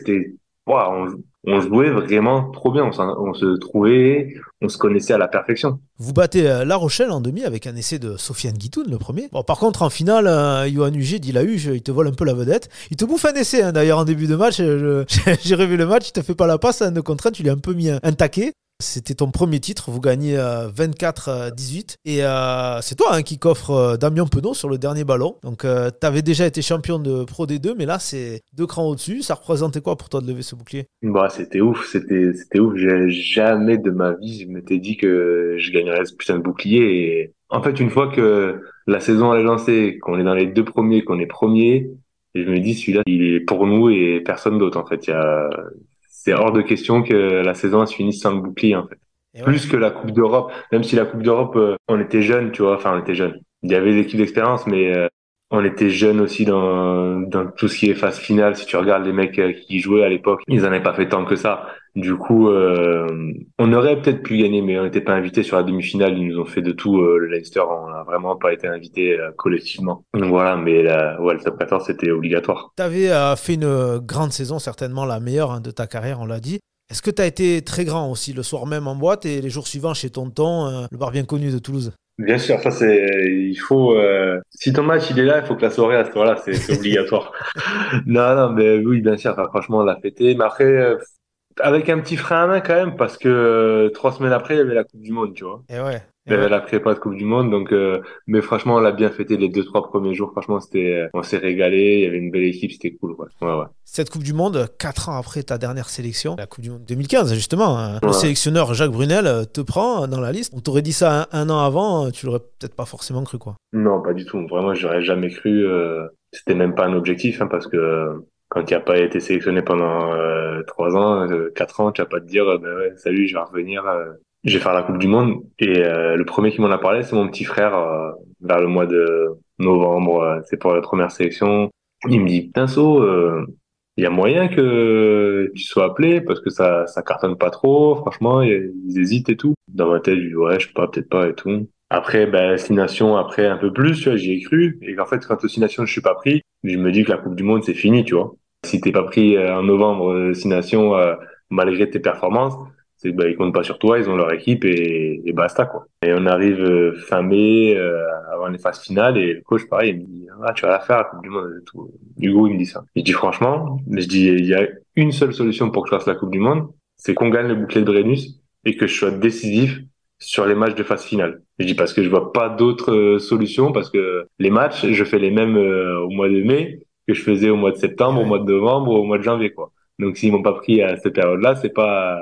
Waouh, on jouait vraiment trop bien. On se trouvait, on se connaissait à la perfection. Vous battez La Rochelle en demi avec un essai de Sofiane Guitoun, le premier. Bon, par contre, en finale, Yoann Huget dit la huge, il te vole un peu la vedette. Il te bouffe un essai, hein, d'ailleurs, en début de match. J'ai revu le match, il te fait pas la passe, un de contre tu lui as un peu mis un taquet. C'était ton premier titre, vous gagnez 24-18. Et c'est toi hein, qui coffre Damien Penaud sur le dernier ballon. Donc, tu avais déjà été champion de Pro D2, mais là, c'est 2 crans au-dessus. Ça représentait quoi pour toi de lever ce bouclier? Bah, c'était ouf, c'était ouf. Jamais de ma vie, je m'étais dit que je gagnerais ce putain de bouclier. Et en fait, une fois que la saison elle est lancée, qu'on est dans les 2 premiers, qu'on est premier, et je me dis, celui-là, il est pour nous et personne d'autre, en fait. C'est hors de question que la saison elle se finisse sans le bouclier, en fait. Et ouais. Plus que la Coupe d'Europe, même si la Coupe d'Europe, on était jeunes, tu vois, enfin, on était jeunes. Il y avait des équipes d'expérience, mais on était jeunes aussi dans tout ce qui est phase finale. Si tu regardes les mecs qui jouaient à l'époque, ils en avaient pas fait tant que ça. Du coup, on aurait peut-être pu gagner, mais on n'était pas invités sur la demi-finale. Ils nous ont fait de tout. Le Leinster, on n'a vraiment pas été invités collectivement. Donc voilà, mais ouais, le top 14, c'était obligatoire. Tu avais fait une grande saison, certainement la meilleure hein, de ta carrière, on l'a dit. Est-ce que tu as été très grand aussi le soir même en boîte et les jours suivants chez Tonton, le bar bien connu de Toulouse? Bien sûr, ça il faut, si ton match il est là, il faut que la soirée à ce moment-là, c'est obligatoire. Non, mais oui, bien sûr, enfin, franchement, on l'a fêté. Mais après, avec un petit frein à main quand même, parce que 3 semaines après, il y avait la Coupe du Monde, tu vois. Et ouais, Il et y avait ouais. la prépa de Coupe du Monde, donc, mais franchement, on l'a bien fêté les 2, 3 premiers jours. Franchement, on s'est régalé. Il y avait une belle équipe, c'était cool, quoi. Ouais. Cette Coupe du Monde, 4 ans après ta dernière sélection, la Coupe du Monde 2015, justement, hein, le Ouais. sélectionneur Jacques Brunel te prend dans la liste. On t'aurait dit ça un an avant, tu l'aurais peut-être pas forcément cru, quoi. Non, pas du tout. Vraiment, j'aurais jamais cru. C'était même pas un objectif, hein, parce que quand tu n'as pas été sélectionné pendant 3 ans, 4 ans, tu vas pas te dire, ben ouais, salut, je vais revenir, je vais faire la Coupe du Monde. Et le premier qui m'en a parlé, c'est mon petit frère, vers le mois de novembre. C'est pour la première sélection. Il me dit, Pinceau, il y a moyen que tu sois appelé parce que ça cartonne pas trop. Franchement, ils hésitent et tout. Dans ma tête, je dis, ouais, je sais pas, peut-être pas et tout. Après, ben, 6 Nations, après un peu plus, tu vois, j'y ai cru. Et qu'en fait, quand aux 6 Nations, je suis pas pris, je me dis que la Coupe du Monde, c'est fini, tu vois. Si t'es pas pris en novembre, 6 Nations, malgré tes performances, c'est que ben, ils comptent pas sur toi, ils ont leur équipe et basta, quoi. Et on arrive fin mai, avant les phases finales, et le coach, pareil, il me dit, ah, tu vas la faire, la Coupe du Monde et tout. Hugo, il me dit ça. Je dis franchement, je dis, il y a une seule solution pour que je fasse la Coupe du Monde, c'est qu'on gagne le bouclier de Brennus et que je sois décisif sur les matchs de phase finale. Je dis parce que je vois pas d'autre solution parce que les matchs, je fais les mêmes au mois de mai que je faisais au mois de Et septembre, au ouais. mois de novembre, au mois de janvier, quoi. Donc s'ils m'ont pas pris à cette période-là, c'est pas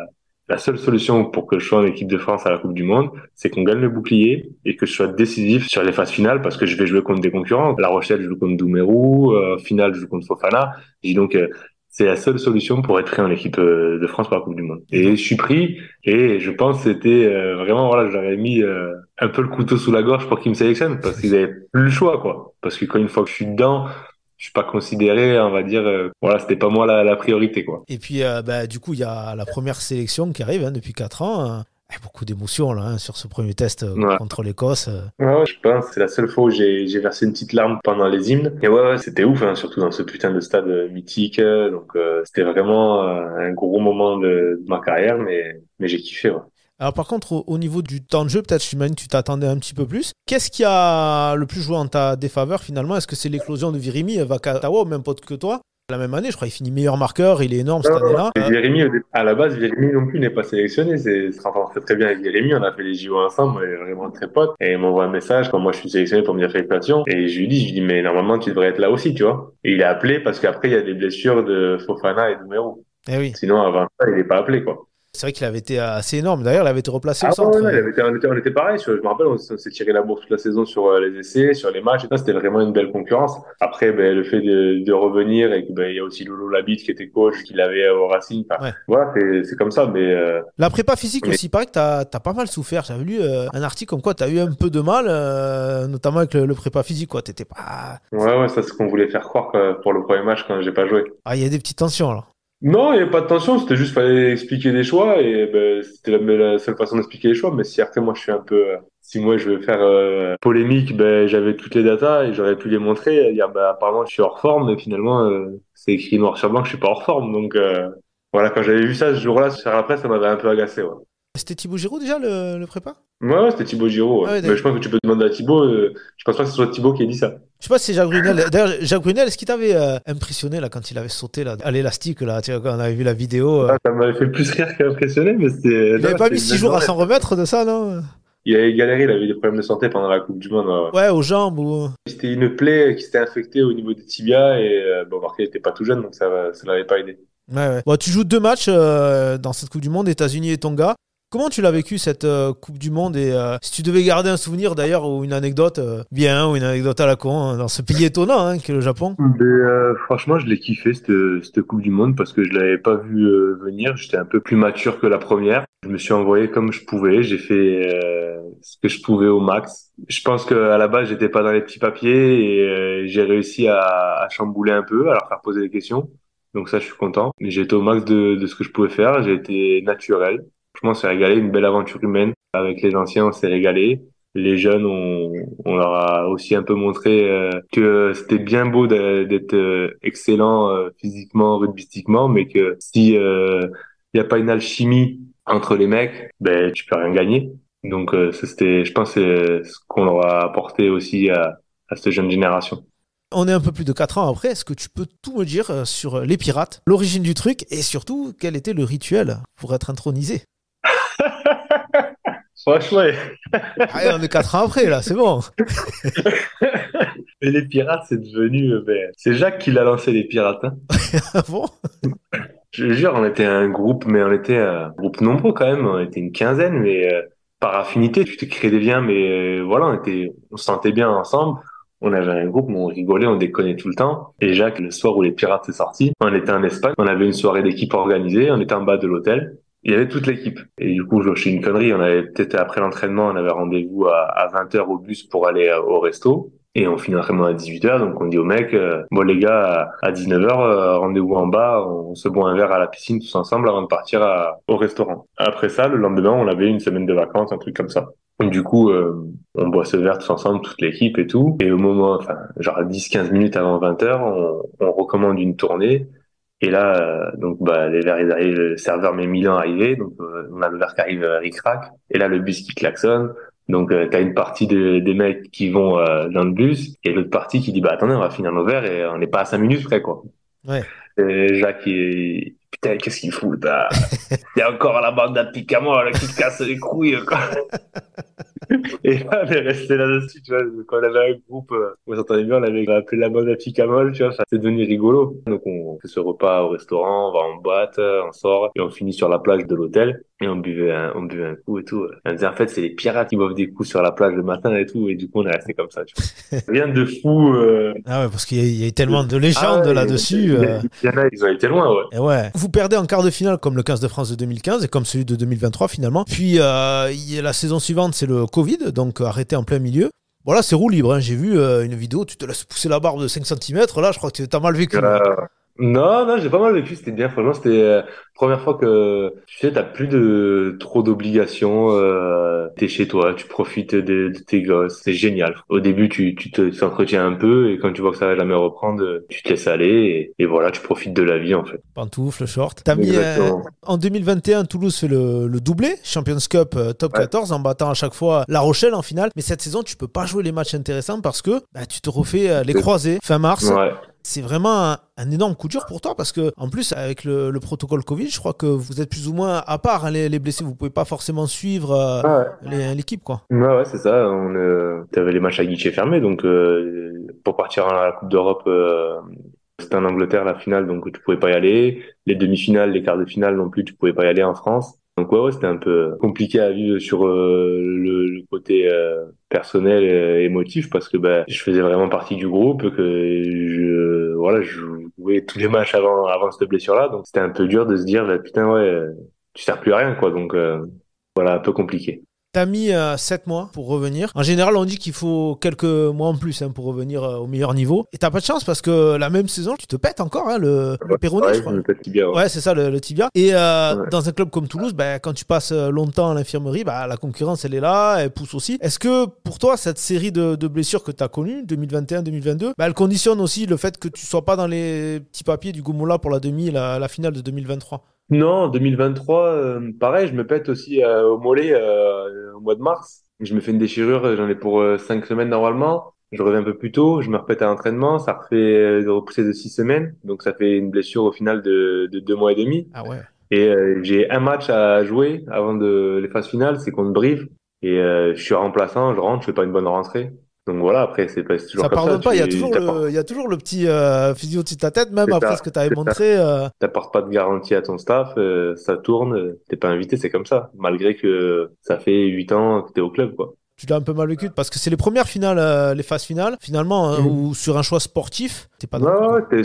la seule solution pour que je sois en équipe de France à la Coupe du Monde, c'est qu'on gagne le bouclier et que je sois décisif sur les phases finales parce que je vais jouer contre des concurrents. La Rochelle, je joue contre Doumerou, finale, je joue contre Fofana. Je dis donc c'est la seule solution pour être pris en équipe de France pour la Coupe du Monde. Et Et donc, je suis pris et je pense que c'était vraiment voilà, j'aurais mis un peu le couteau sous la gorge pour qu'ils me sélectionnent parce qu'ils avaient plus le choix quoi. Parce que quand une fois que je suis dedans, je suis pas considéré, on va dire voilà, c'était pas moi la priorité quoi. et puis, bah, du coup, il y a la première sélection qui arrive hein, depuis 4 ans. Beaucoup d'émotions là, hein, sur ce premier test Ouais. contre l'Écosse. Ouais, je pense que c'est la seule fois où j'ai versé une petite larme pendant les hymnes. Et ouais, c'était ouf, hein, surtout dans ce putain de stade mythique. Donc c'était vraiment un gros moment de ma carrière, mais j'ai kiffé. Ouais. Alors par contre, au niveau du temps de jeu, peut-être j'imagine que tu t'attendais un petit peu plus. Qu'est-ce qui a le plus joué en ta défaveur finalement? Est-ce que c'est l'éclosion de Virimi Vakatawa, au même pote que toi? La même année, je crois, il finit meilleur marqueur, il est énorme cette Non. année-là. Et Jérémy, à la base, Jérémy non plus n'est pas sélectionné. C'est s'entend très très bien avec Jérémy. On a fait les JO ensemble, on est vraiment très potes. Et il m'envoie un message quand moi je suis sélectionné pour me dire félicitations. Et je lui dis, mais normalement tu devrais être là aussi, tu vois. Et il est appelé parce qu'après il y a des blessures de Fofana et de Mero. Eh oui. Sinon avant ça, il est pas appelé, quoi. C'est vrai qu'il avait été assez énorme. D'ailleurs, il avait été replacé au Ah ouais, centre. ouais, on était pareil. Je me rappelle, on s'est tiré la bourre toute la saison sur les essais, sur les matchs. C'était vraiment une belle concurrence. Après, ben, le fait de revenir et que ben, il y a aussi Lolo Labitte qui était coach, qui l'avait au Racing. Enfin, Ouais. voilà, c'est comme ça. La prépa physique Mais aussi, il paraît que t'as pas mal souffert. J'avais lu un article comme quoi t'as eu un peu de mal, notamment avec le prépa physique, quoi. T'étais pas. ouais, ça c'est ce qu'on voulait faire croire pour le premier match quand j'ai pas joué. Ah, il y a des petites tensions, là. Non, il n'y avait pas de tension, c'était juste fallait expliquer des choix et ben, c'était la seule façon d'expliquer les choix. Mais si après moi je suis un peu, si moi je veux faire polémique, ben j'avais toutes les datas et j'aurais pu les montrer et dire bah apparemment je suis hors forme, mais finalement c'est écrit noir sur blanc que je suis pas hors forme. Donc voilà, quand j'avais vu ça ce jour-là sur la presse, ça m'avait un peu agacé. Ouais, C'était Thibaut Giroud déjà, le prépa? ouais, c'était Thibaut Giroud. Ah Ouais. ouais, Mais je pense que tu peux demander à Thibaut. Je pense pas que ce soit Thibaut qui ait dit ça. je sais pas si c'est Jacques Brunel. D'ailleurs, Jacques Brunel, est-ce qu'il t'avait impressionné là quand il avait sauté là, à l'élastique là, tu vois, quand on avait vu la vidéo Ah, ça m'avait fait plus rire qu'impressionné, mais Il non, avait pas c'était mis une 6 belle jours à journée. s'en remettre de ça, non? Il avait galéré, il avait des problèmes de santé pendant la Coupe du Monde. Ouais, aux jambes ou. C'était une plaie qui s'était infectée au niveau des tibias et bon, Marquez n'était pas tout jeune, donc ça l'avait pas aidé. Ouais, ouais. Bon, tu joues 2 matchs dans cette Coupe du Monde, États-Unis et Tonga. Comment tu l'as vécu cette Coupe du Monde et si tu devais garder un souvenir d'ailleurs ou une anecdote bien ou une anecdote à la con dans ce pays étonnant qu'est le Japon? Mais, franchement, je l'ai kiffé cette Coupe du Monde parce que je l'avais pas vu venir. J'étais un peu plus mature que la première. Je me suis envoyé comme je pouvais. J'ai fait ce que je pouvais au max. Je pense qu'à la base, j'étais pas dans les petits papiers et j'ai réussi à chambouler un peu, à leur faire poser des questions. Donc ça, je suis content. Mais j'ai été au max de ce que je pouvais faire. J'ai été naturel. Franchement, on s'est régalé. Une belle aventure humaine. Avec les anciens, on s'est régalé. Les jeunes, on leur a aussi un peu montré que c'était bien beau d'être excellent physiquement, rugbystiquement, mais que si il y a pas une alchimie entre les mecs, ben tu peux rien gagner. Donc ça, c'était, je pense, c'est ce qu'on leur a apporté aussi à cette jeune génération. On est un peu plus de 4 ans après. Est-ce que tu peux tout me dire sur les pirates, l'origine du truc et surtout quel était le rituel pour être intronisé? Franchement, Ah, on est 4 ans après là, c'est bon. et les pirates, c'est devenu, c'est Jacques qui l'a lancé les pirates. Hein. Ah bon? Je te jure, on était un groupe, mais on était un groupe nombreux quand même. On était une quinzaine, mais par affinité, tu te crées des liens. Mais voilà, on se sentait bien ensemble. On avait un groupe où on rigolait, on déconnait tout le temps. Et Jacques, le soir où les pirates sont sortis, on était en Espagne. On avait une soirée d'équipe organisée. On était en bas de l'hôtel. Il y avait toute l'équipe. Et du coup, je fais une connerie. On avait peut-être après l'entraînement, on avait rendez-vous à 20 heures au bus pour aller au resto. Et on finit l'entraînement à 18h, donc on dit aux mecs, bon les gars, à 19h, rendez-vous en bas, on se boit un verre à la piscine tous ensemble avant de partir au restaurant. Après ça, le lendemain, on avait une semaine de vacances, un truc comme ça. Donc, du coup, on boit ce verre tous ensemble, toute l'équipe et tout. Et au moment, enfin, genre 10-15 minutes avant 20h, on recommande une tournée. Et là, donc bah les verres ils arrivent, le serveur met Milan arrivé, donc on a le verre qui arrive ric-rac, et là le bus qui klaxonne. Donc t'as une partie des mecs qui vont dans le bus et l'autre partie qui dit bah attendez on va finir nos verres et on n'est pas à 5 minutes près quoi. Ouais. Et Jacques putain qu'est-ce qu'il fout là. Il y a encore la bande d'Apicamol qui te casse les couilles quoi. Et là, on est resté là-dessus, tu vois. Quand on avait un groupe, on s'entendait bien, on avait appelé la bande à Picamol, tu vois. Ça, c'est devenu rigolo. Donc, on fait ce repas au restaurant, on va en boîte, on sort, et on finit sur la plage de l'hôtel. Et on buvait un coup et tout. On disait, en fait, c'est les pirates qui boivent des coups sur la plage le matin et tout. Et du coup, on est resté comme ça, tu vois. Rien de fou, Ah ouais, parce qu'il y a tellement de légendes ah ouais, là-dessus. il y en a, ils ont été loin, ouais. Et ouais. Vous perdez en quart de finale comme le 15 de France de 2015 et comme celui de 2023 finalement. Puis la saison suivante, c'est le Covid, donc arrêté en plein milieu. Bon là, c'est roue libre. Hein. J'ai vu une vidéo, tu te laisses pousser la barbe de 5 cm. Là, je crois que t'as mal vécu. Non, non, j'ai pas mal vécu, c'était bien, franchement, c'était première fois que, tu sais, t'as plus de trop d'obligations, t'es chez toi, tu profites de tes gosses, c'est génial. Au début, t'entretiens un peu, et quand tu vois que ça va jamais reprendre, tu te laisses aller, et voilà, tu profites de la vie, en fait. Pantoufle, short. T'as mis Exactement. en 2021, Toulouse fait le doublé, Champions Cup top Ouais. 14, en battant à chaque fois La Rochelle en finale. Mais cette saison, tu peux pas jouer les matchs intéressants parce que bah, tu te refais les croisés fin mars. Ouais. C'est vraiment un énorme coup dur pour toi parce que, en plus, avec le protocole Covid, je crois que vous êtes plus ou moins à part, hein, les blessés. Vous pouvez pas forcément suivre Ouais. l'équipe, quoi. Ouais, c'est ça. T'avais les matchs à guichet fermé, donc pour partir à la Coupe d'Europe, c'était en Angleterre la finale, donc tu pouvais pas y aller. Les demi-finales, les quarts de finale non plus, tu pouvais pas y aller en France. Donc ouais, c'était un peu compliqué à vivre sur le côté personnel et émotif parce que bah, je faisais vraiment partie du groupe, que je jouais tous les matchs avant cette blessure-là, donc c'était un peu dur de se dire bah, putain ouais, tu sers plus à rien quoi, donc voilà, un peu compliqué. T'as mis 7 mois pour revenir. En général, on dit qu'il faut quelques mois en plus pour revenir au meilleur niveau. Et t'as pas de chance parce que la même saison, tu te pètes encore le péroné, je Ouais, crois. le petit tibia, ouais. Ouais, c'est ça, le tibia. Et Ouais. dans un club comme Toulouse, bah, quand tu passes longtemps à l'infirmerie, bah, la concurrence, elle est là, elle pousse aussi. Est-ce que pour toi, cette série de blessures que tu as connues, 2021-2022, bah, elle conditionne aussi le fait que tu sois pas dans les petits papiers du Goumoula pour la demi et la finale de 2023? Non, 2023, pareil, je me pète aussi au mollet au mois de mars. Je me fais une déchirure, j'en ai pour 5 semaines normalement. Je reviens un peu plus tôt, je me repète à l'entraînement, ça refait de repousser de 6 semaines, donc ça fait une blessure au final de 2 mois et demi. Ah ouais. Et j'ai un match à jouer avant les phases finales, c'est contre Brive. Et je suis remplaçant, je rentre, je fais pas une bonne rentrée. Donc voilà, après c'est toujours Ça comme ça, pardonne pas, tu t'apportes. il y a toujours le petit physio dessus de ta tête, même C'est après ce ça, que tu avais c'est ça. montré. T'apportes pas de garantie à ton staff, ça tourne, t'es pas invité, c'est comme ça. Malgré que ça fait 8 ans que t'es au club, quoi. Tu l'as un peu mal vécu parce que c'est les premières finales, les phases finales, finalement, hein, Mm. où sur un choix sportif, t'es pas dans Ouais, le coup, quoi. ouais,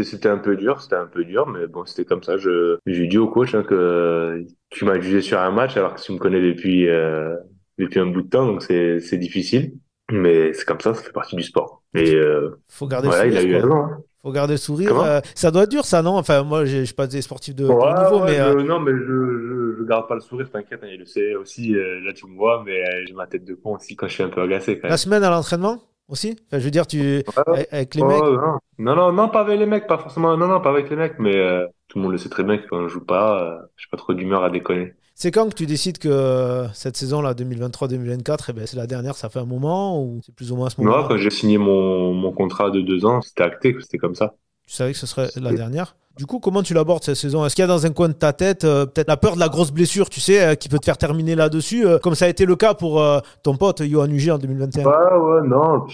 c'était un peu dur, mais bon, c'était comme ça. J'ai dit au coach que tu m'as jugé sur un match alors que tu me connais depuis un bout de temps, donc c'est difficile. Mais c'est comme ça fait partie du sport. Mais Et faut garder le voilà, il a sourire, eu quoi. raison, hein. Faut garder le sourire. Comment? Ça doit être dur, ça, non? Enfin, moi, je suis pas des sportifs de haut Ouais, niveau, ouais, mais non, mais je garde pas le sourire, t'inquiète, hein, il le sait aussi. Là, tu me vois, mais j'ai ma tête de con aussi quand je suis un peu agacé, quand la même. semaine à l'entraînement aussi? Enfin, je veux dire, Ouais, ouais, avec les mecs. ouais, non. Non, non, non, pas avec les mecs, pas forcément. Non, non, pas avec les mecs, mais tout le monde le sait très bien que quand on joue pas, j'ai pas trop d'humeur à déconner. C'est quand que tu décides que cette saison-là, 2023-2024, eh ben, c'est la dernière, ça fait un moment, ou c'est plus ou moins à ce Moi, moment-là? quand j'ai signé mon contrat de 2 ans, c'était acté que c'était comme ça. Tu savais que ce serait la dernière. Du coup, comment tu l'abordes cette saison? Est-ce qu'il y a dans un coin de ta tête peut-être la peur de la grosse blessure, tu sais, qui peut te faire terminer là-dessus, comme ça a été le cas pour ton pote Johan Ugi en 2021? Ouais, ouais, non,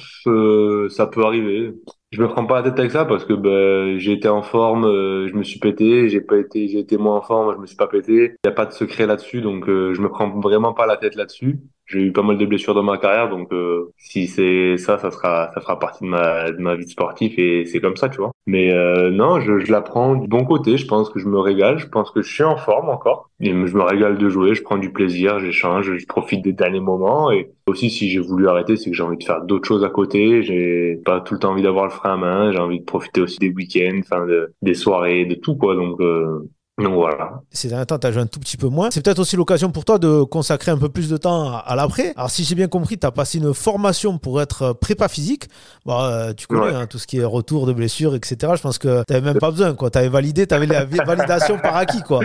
ça peut arriver. Je me prends pas la tête avec ça parce que ben, j'ai été en forme, je me suis pété, j'ai été moins en forme, je me suis pas pété. Il y a pas de secret là-dessus, donc je me prends vraiment pas la tête là-dessus. J'ai eu pas mal de blessures dans ma carrière, donc si c'est ça, ça fera partie de ma vie de sportif et c'est comme ça, tu vois. Mais non, je la prends du bon côté. Je pense que je me régale, je pense que je suis en forme encore. Et je me régale de jouer, je prends du plaisir, j'échange, je profite des derniers moments et aussi, si j'ai voulu arrêter, c'est que j'ai envie de faire d'autres choses à côté. J'ai pas tout le temps envie d'avoir le frein à main. J'ai envie de profiter aussi des week-ends, enfin, des soirées, de tout, quoi. Donc voilà. Ces derniers temps, tu as joué un tout petit peu moins. C'est peut-être aussi l'occasion pour toi de consacrer un peu plus de temps à l'après. Alors, si j'ai bien compris, tu as passé une formation pour être prépa physique. Bon, tu connais Ouais. hein, tout ce qui est retour de blessures, etc. Je pense que tu n'avais même pas besoin. Tu avais validé, tu avais la validation par acquis, quoi.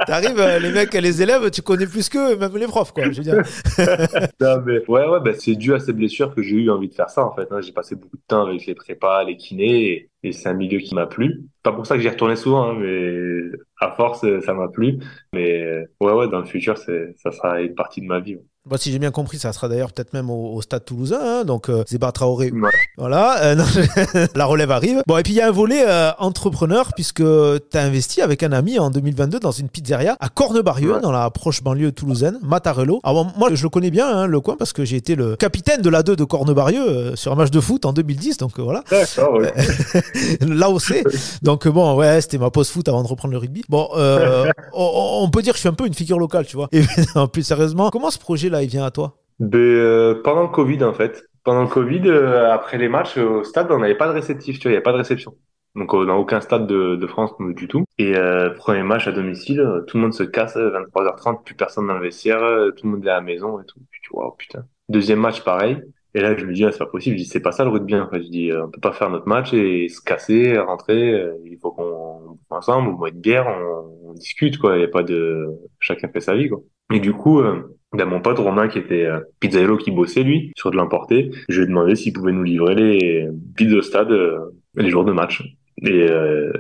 Tu arrives, les mecs et les élèves, tu connais plus qu'eux, même les profs, quoi. Je veux dire. Non, mais ouais, ouais, bah, c'est dû à ces blessures que j'ai eu envie de faire ça, en fait, hein. J'ai passé beaucoup de temps avec les prépas, les kinés, et c'est un milieu qui m'a plu. C'est pas pour ça que j'y retournais souvent, hein, mais à force, ça m'a plu. Mais ouais, ouais, dans le futur, ça sera une partie de ma vie, ouais. Bon, si j'ai bien compris, ça sera d'ailleurs peut-être même au stade toulousain. Hein, donc, Zéba Traoré. Ouais. Voilà, non, la relève arrive. Bon, et puis il y a un volet entrepreneur, puisque tu as investi avec un ami en 2022 dans une pizzeria à Cornebarieux, Ouais. dans la proche banlieue toulousaine, Mattarello. Alors, bon, moi, je le connais bien, hein, le coin, parce que j'ai été le capitaine de l'A2 de Cornebarieux sur un match de foot en 2010. Donc, voilà. D'accord, ouais. L'AOC. Donc, bon, ouais, c'était ma pause foot avant de reprendre le rugby. Bon, on peut dire que je suis un peu une figure locale, tu vois. Et non, plus sérieusement, comment ce projet-là, il vient à toi? Pendant le Covid, en fait. Pendant le Covid, après les matchs au stade, on n'avait pas de réceptif, tu vois, il n'y avait pas de réception. Donc, dans aucun stade de France du tout. Et premier match à domicile, tout le monde se casse, 23h30, plus personne dans le vestiaire, tout le monde est à la maison et tout. Puis tu vois, oh, putain. Deuxième match, pareil. Et là, je me dis, ah, c'est pas possible. Je dis, c'est pas ça le rugby, en fait. Je dis, on peut pas faire notre match et se casser, rentrer. Il faut qu'on bouffe ensemble, on boit une bière, on discute, quoi. Il y a pas de, chacun fait sa vie, quoi. Et du coup, ben, mon pote Romain qui était pizzaïolo qui bossait lui sur de l'emporter, je lui ai demandé s'il pouvait nous livrer les pizzas au stade les jours de match. Et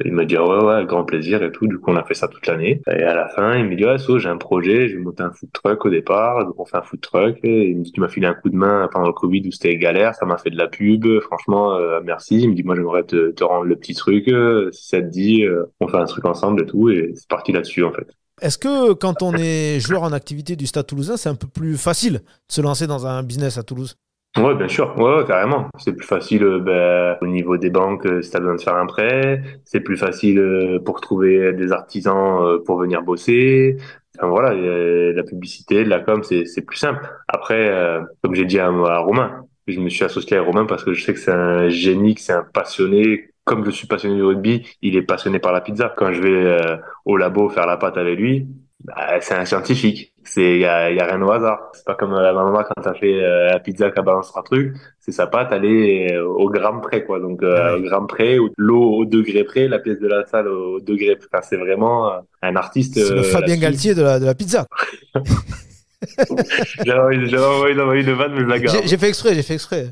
il m'a dit ouais, avec grand plaisir et tout. Du coup, on a fait ça toute l'année. Et à la fin, il me dit So, j'ai un projet, je vais monter un food truck au départ. Donc on fait un food truck. Et il me dit tu m'as filé un coup de main pendant le Covid où c'était galère, ça m'a fait de la pub. Franchement, merci. Il me dit moi j'aimerais te rendre le petit truc. Si ça te dit, on fait un truc ensemble et tout. Et c'est parti là-dessus en fait. Est-ce que quand on est joueur en activité du Stade Toulousain, c'est un peu plus facile de se lancer dans un business à Toulouse? Ouais, bien sûr. Ouais, carrément. C'est plus facile au niveau des banques si t'as besoin de faire un prêt. C'est plus facile pour trouver des artisans pour venir bosser. Enfin voilà, la publicité, la com, c'est plus simple. Après, comme j'ai dit à Romain, je me suis associé à Romain parce que je sais que c'est un génie, que c'est un passionné. Comme je suis passionné du rugby, il est passionné par la pizza. Quand je vais au labo faire la pâte avec lui, bah, c'est un scientifique. Y a rien au hasard. C'est pas comme la maman quand t'as fait la pizza qu'elle balance un truc. C'est sa pâte, elle est au gramme près, quoi. Donc, Ah au ouais. gramme près, l'eau au degré près, la pièce de la salle au degré près. Enfin, c'est vraiment un artiste C'est le Fabien là-dessus. Galtier de la pizza. J'avais envie de vanne, mais je la garde. J'ai fait exprès, j'ai fait exprès.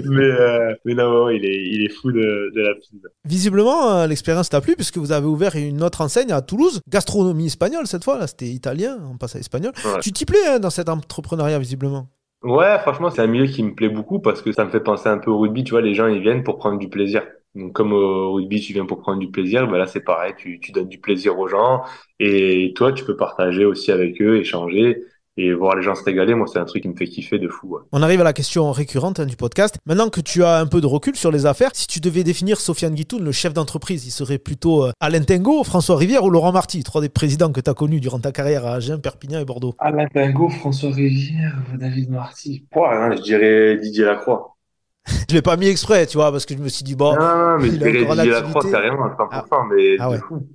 Mais non, ouais, il est fou de la pizza. Visiblement, l'expérience t'a plu puisque vous avez ouvert une autre enseigne à Toulouse. Gastronomie espagnole cette fois, là c'était italien, on passe à espagnol. Ouais. Tu t'y plais dans cet entrepreneuriat visiblement. Ouais, franchement, c'est un milieu qui me plaît beaucoup parce que ça me fait penser un peu au rugby. Tu vois, les gens, ils viennent pour prendre du plaisir. Donc, comme au rugby, tu viens pour prendre du plaisir, ben là, c'est pareil. Tu donnes du plaisir aux gens et toi, tu peux partager aussi avec eux, échanger et voir les gens se régaler. Moi, c'est un truc qui me fait kiffer de fou. Ouais. On arrive à la question récurrente du podcast. Maintenant que tu as un peu de recul sur les affaires, si tu devais définir Sofiane Guitoun, le chef d'entreprise, il serait plutôt Alain Tingot, François Rivière ou Laurent Marty, trois des présidents que tu as connus durant ta carrière à Agen, Perpignan et Bordeaux. Alain Pingot, François Rivière, David Marty. Ouais, hein, je dirais Didier Lacroix. Je l'ai pas mis exprès, tu vois, parce que je me suis dit, bon, Non, non, mais je il est dirais encore en Didier Lacroix activité. carrément à Ah, 100%, mais ah de ouais. fou.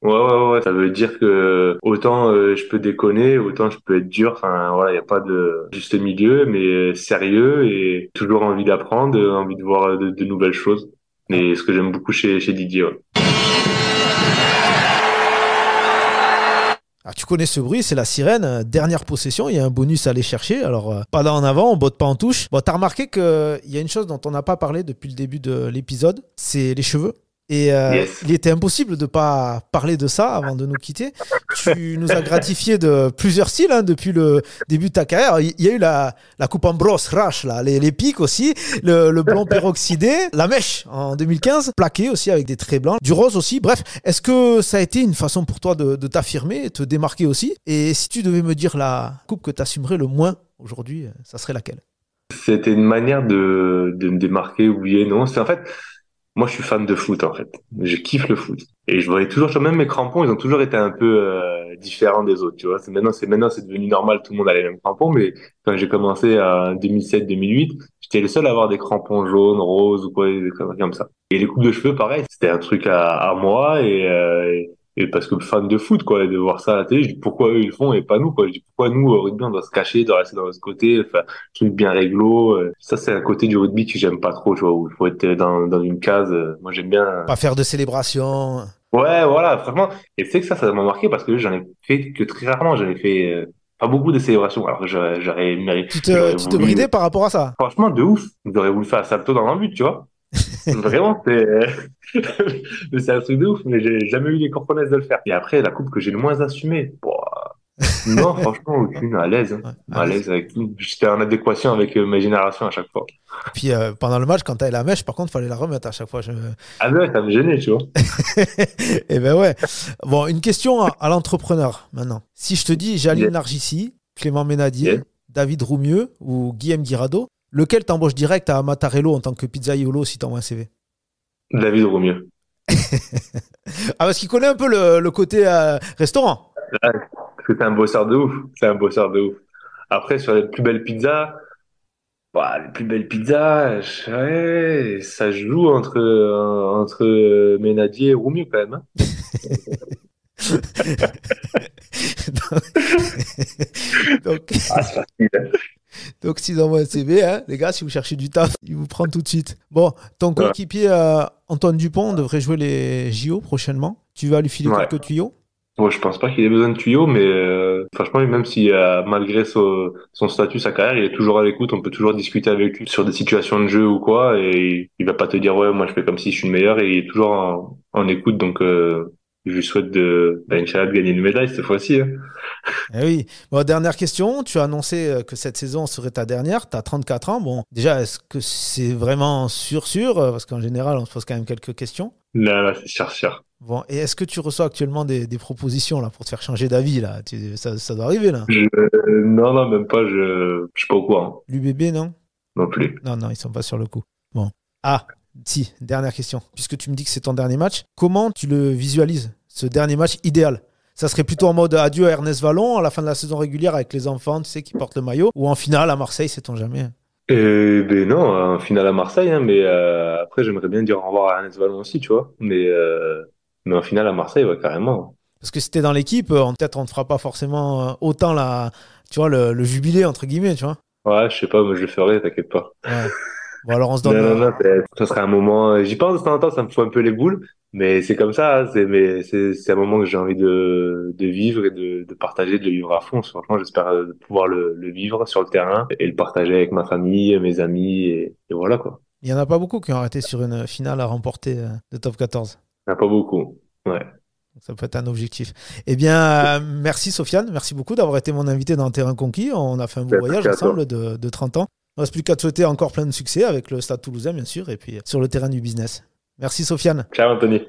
Ouais. Ça veut dire que autant je peux déconner, autant je peux être dur. Enfin, voilà, il n'y a pas de juste milieu, mais sérieux et toujours envie d'apprendre, envie de voir de nouvelles choses. Ah. Et ce que j'aime beaucoup chez Didier. Ouais. Ah, tu connais ce bruit, c'est la sirène. Dernière possession, il y a un bonus à aller chercher. Alors, pas d'en avant, on botte pas en touche. Bon, t'as remarqué qu'il y a une chose dont on n'a pas parlé depuis le début de l'épisode, c'est les cheveux. Et Yes. il était impossible de pas parler de ça avant de nous quitter. Tu nous as gratifié de plusieurs styles depuis le début de ta carrière. Il y a eu la coupe Ambrose Rash, là, les pics aussi, le blond peroxydé, la mèche en 2015, plaqué aussi avec des traits blancs, du rose aussi. Bref, est-ce que ça a été une façon pour toi de t'affirmer, te démarquer aussi? Et si tu devais me dire la coupe que tu assumerais le moins aujourd'hui, ça serait laquelle? C'était une manière de me démarquer, oui et non. C'est en fait, moi, je suis fan de foot, en fait. Je kiffe le foot. Et je voyais toujours, même mes crampons, ils ont toujours été un peu différents des autres, tu vois. Maintenant, c'est devenu normal, tout le monde a les mêmes crampons, mais quand j'ai commencé en 2007-2008, j'étais le seul à avoir des crampons jaunes, roses ou quoi, des conneries comme ça. Et les coupes de cheveux, pareil, c'était un truc à moi et parce que fan de foot, quoi, et de voir ça à la télé, je dis pourquoi eux ils le font et pas nous, quoi. Je dis pourquoi nous, au rugby, on doit se cacher, doit rester dans notre côté, enfin, truc bien réglo. Ça, c'est un côté du rugby que j'aime pas trop, tu vois, où il faut être dans une case. Moi, j'aime bien. Pas faire de célébration. Ouais, voilà, franchement. Et c'est que ça m'a marqué parce que j'en ai fait que très rarement. J'en ai fait pas beaucoup de célébrations. Alors que j'aurais Tu te voulu. bridais par rapport à ça. Franchement, de ouf. J'aurais voulu faire un salto dans l'embut, tu vois. Vraiment, mais c'est un truc de ouf. Mais j'ai jamais eu les cojones de le faire. Et après, la coupe que j'ai le moins assumée. Bon, non, franchement, aucune. À l'aise, hein. Ouais, à À l'aise. l'aise avec tout. J'étais en adéquation avec ma génération à chaque fois. Et puis pendant le match, quand t'avais la mèche, par contre, fallait la remettre à chaque fois. Ah ouais, ça me gênait, tu vois. Eh ben ouais. Bon, une question à l'entrepreneur maintenant. Si je te dis Jaline Yes. Largissi, Clément Ménadier, Yes. David Roumieux ou Guillaume Guirado, lequel t'embauche direct à Mattarello en tant que pizzaiolo si t'envoies un CV? David Romieux. Ah, parce qu'il connaît un peu le côté restaurant. Ouais, parce que c'est un bosseur de ouf. C'est un bosseur de ouf. Après, sur les plus belles pizzas, bah, les plus belles pizzas, ouais, ça se joue entre Ménadier et Roumieux quand même. Hein. donc, Ah, c'est facile. donc s'ils envoient un CV, hein, les gars, si vous cherchez du taf, ils vous prennent tout de suite. Bon, ton Ouais. coéquipier Antoine Dupont devrait jouer les JO prochainement. Tu vas lui filer Ouais. quelques tuyaux? Bon, je pense pas qu'il ait besoin de tuyaux, mais franchement, même si malgré son statut, sa carrière, il est toujours à l'écoute. On peut toujours discuter avec lui sur des situations de jeu ou quoi, et il va pas te dire ouais, moi je fais comme si je suis le meilleur, et il est toujours en écoute. Donc, je lui souhaite Inch'Allah, de gagner une médaille cette fois-ci, hein. Eh oui. Bon, dernière question. Tu as annoncé que cette saison serait ta dernière. Tu as 34 ans. Bon, déjà, est-ce que c'est vraiment sûr? Parce qu'en général, on se pose quand même quelques questions. Là, là, c'est sûr, sûr. Bon, et est-ce que tu reçois actuellement des propositions là, pour te faire changer d'avis là? Ça doit arriver là. Non, non, même pas. Je suis pas au courant L'UBB, non? non plus. Non, non, ils sont pas sur le coup. Bon. Ah, si, dernière question. Puisque tu me dis que c'est ton dernier match, comment tu le visualises, ce dernier match idéal? Ça serait plutôt en mode adieu à Ernest Vallon à la fin de la saison régulière avec les enfants, tu sais, qui portent le maillot, ou en finale à Marseille, sait-on jamais. Ben non, en finale à Marseille, hein, mais après j'aimerais bien dire au revoir à Ernest Vallon aussi, tu vois. Mais en finale à Marseille, ouais, carrément. Parce que si t'es dans l'équipe, peut-être on ne te fera pas forcément autant tu vois, le jubilé, entre guillemets, tu vois. Ouais, je sais pas, moi je le ferai, t'inquiète pas. Ouais. Bon, alors on se donne. Non, non, non, ça serait un moment. J'y pense de temps en temps, ça me fout un peu les boules, mais c'est comme ça. Mais c'est un moment que j'ai envie de vivre et de partager, de le vivre à fond. Franchement, j'espère pouvoir le vivre sur le terrain et le partager avec ma famille, mes amis et voilà quoi. Il n'y en a pas beaucoup qui ont arrêté sur une finale à remporter de top 14. Il n'y en a pas beaucoup. Ouais. Ça peut être un objectif. Eh bien, merci Sofiane, merci beaucoup d'avoir été mon invité dans Terrain Conquis. On a fait un beau voyage Merci à toi. ensemble de 30 ans. Il ne reste plus qu'à te souhaiter encore plein de succès avec le Stade Toulousain, bien sûr, et puis sur le terrain du business. Merci Sofiane. Ciao Anthony.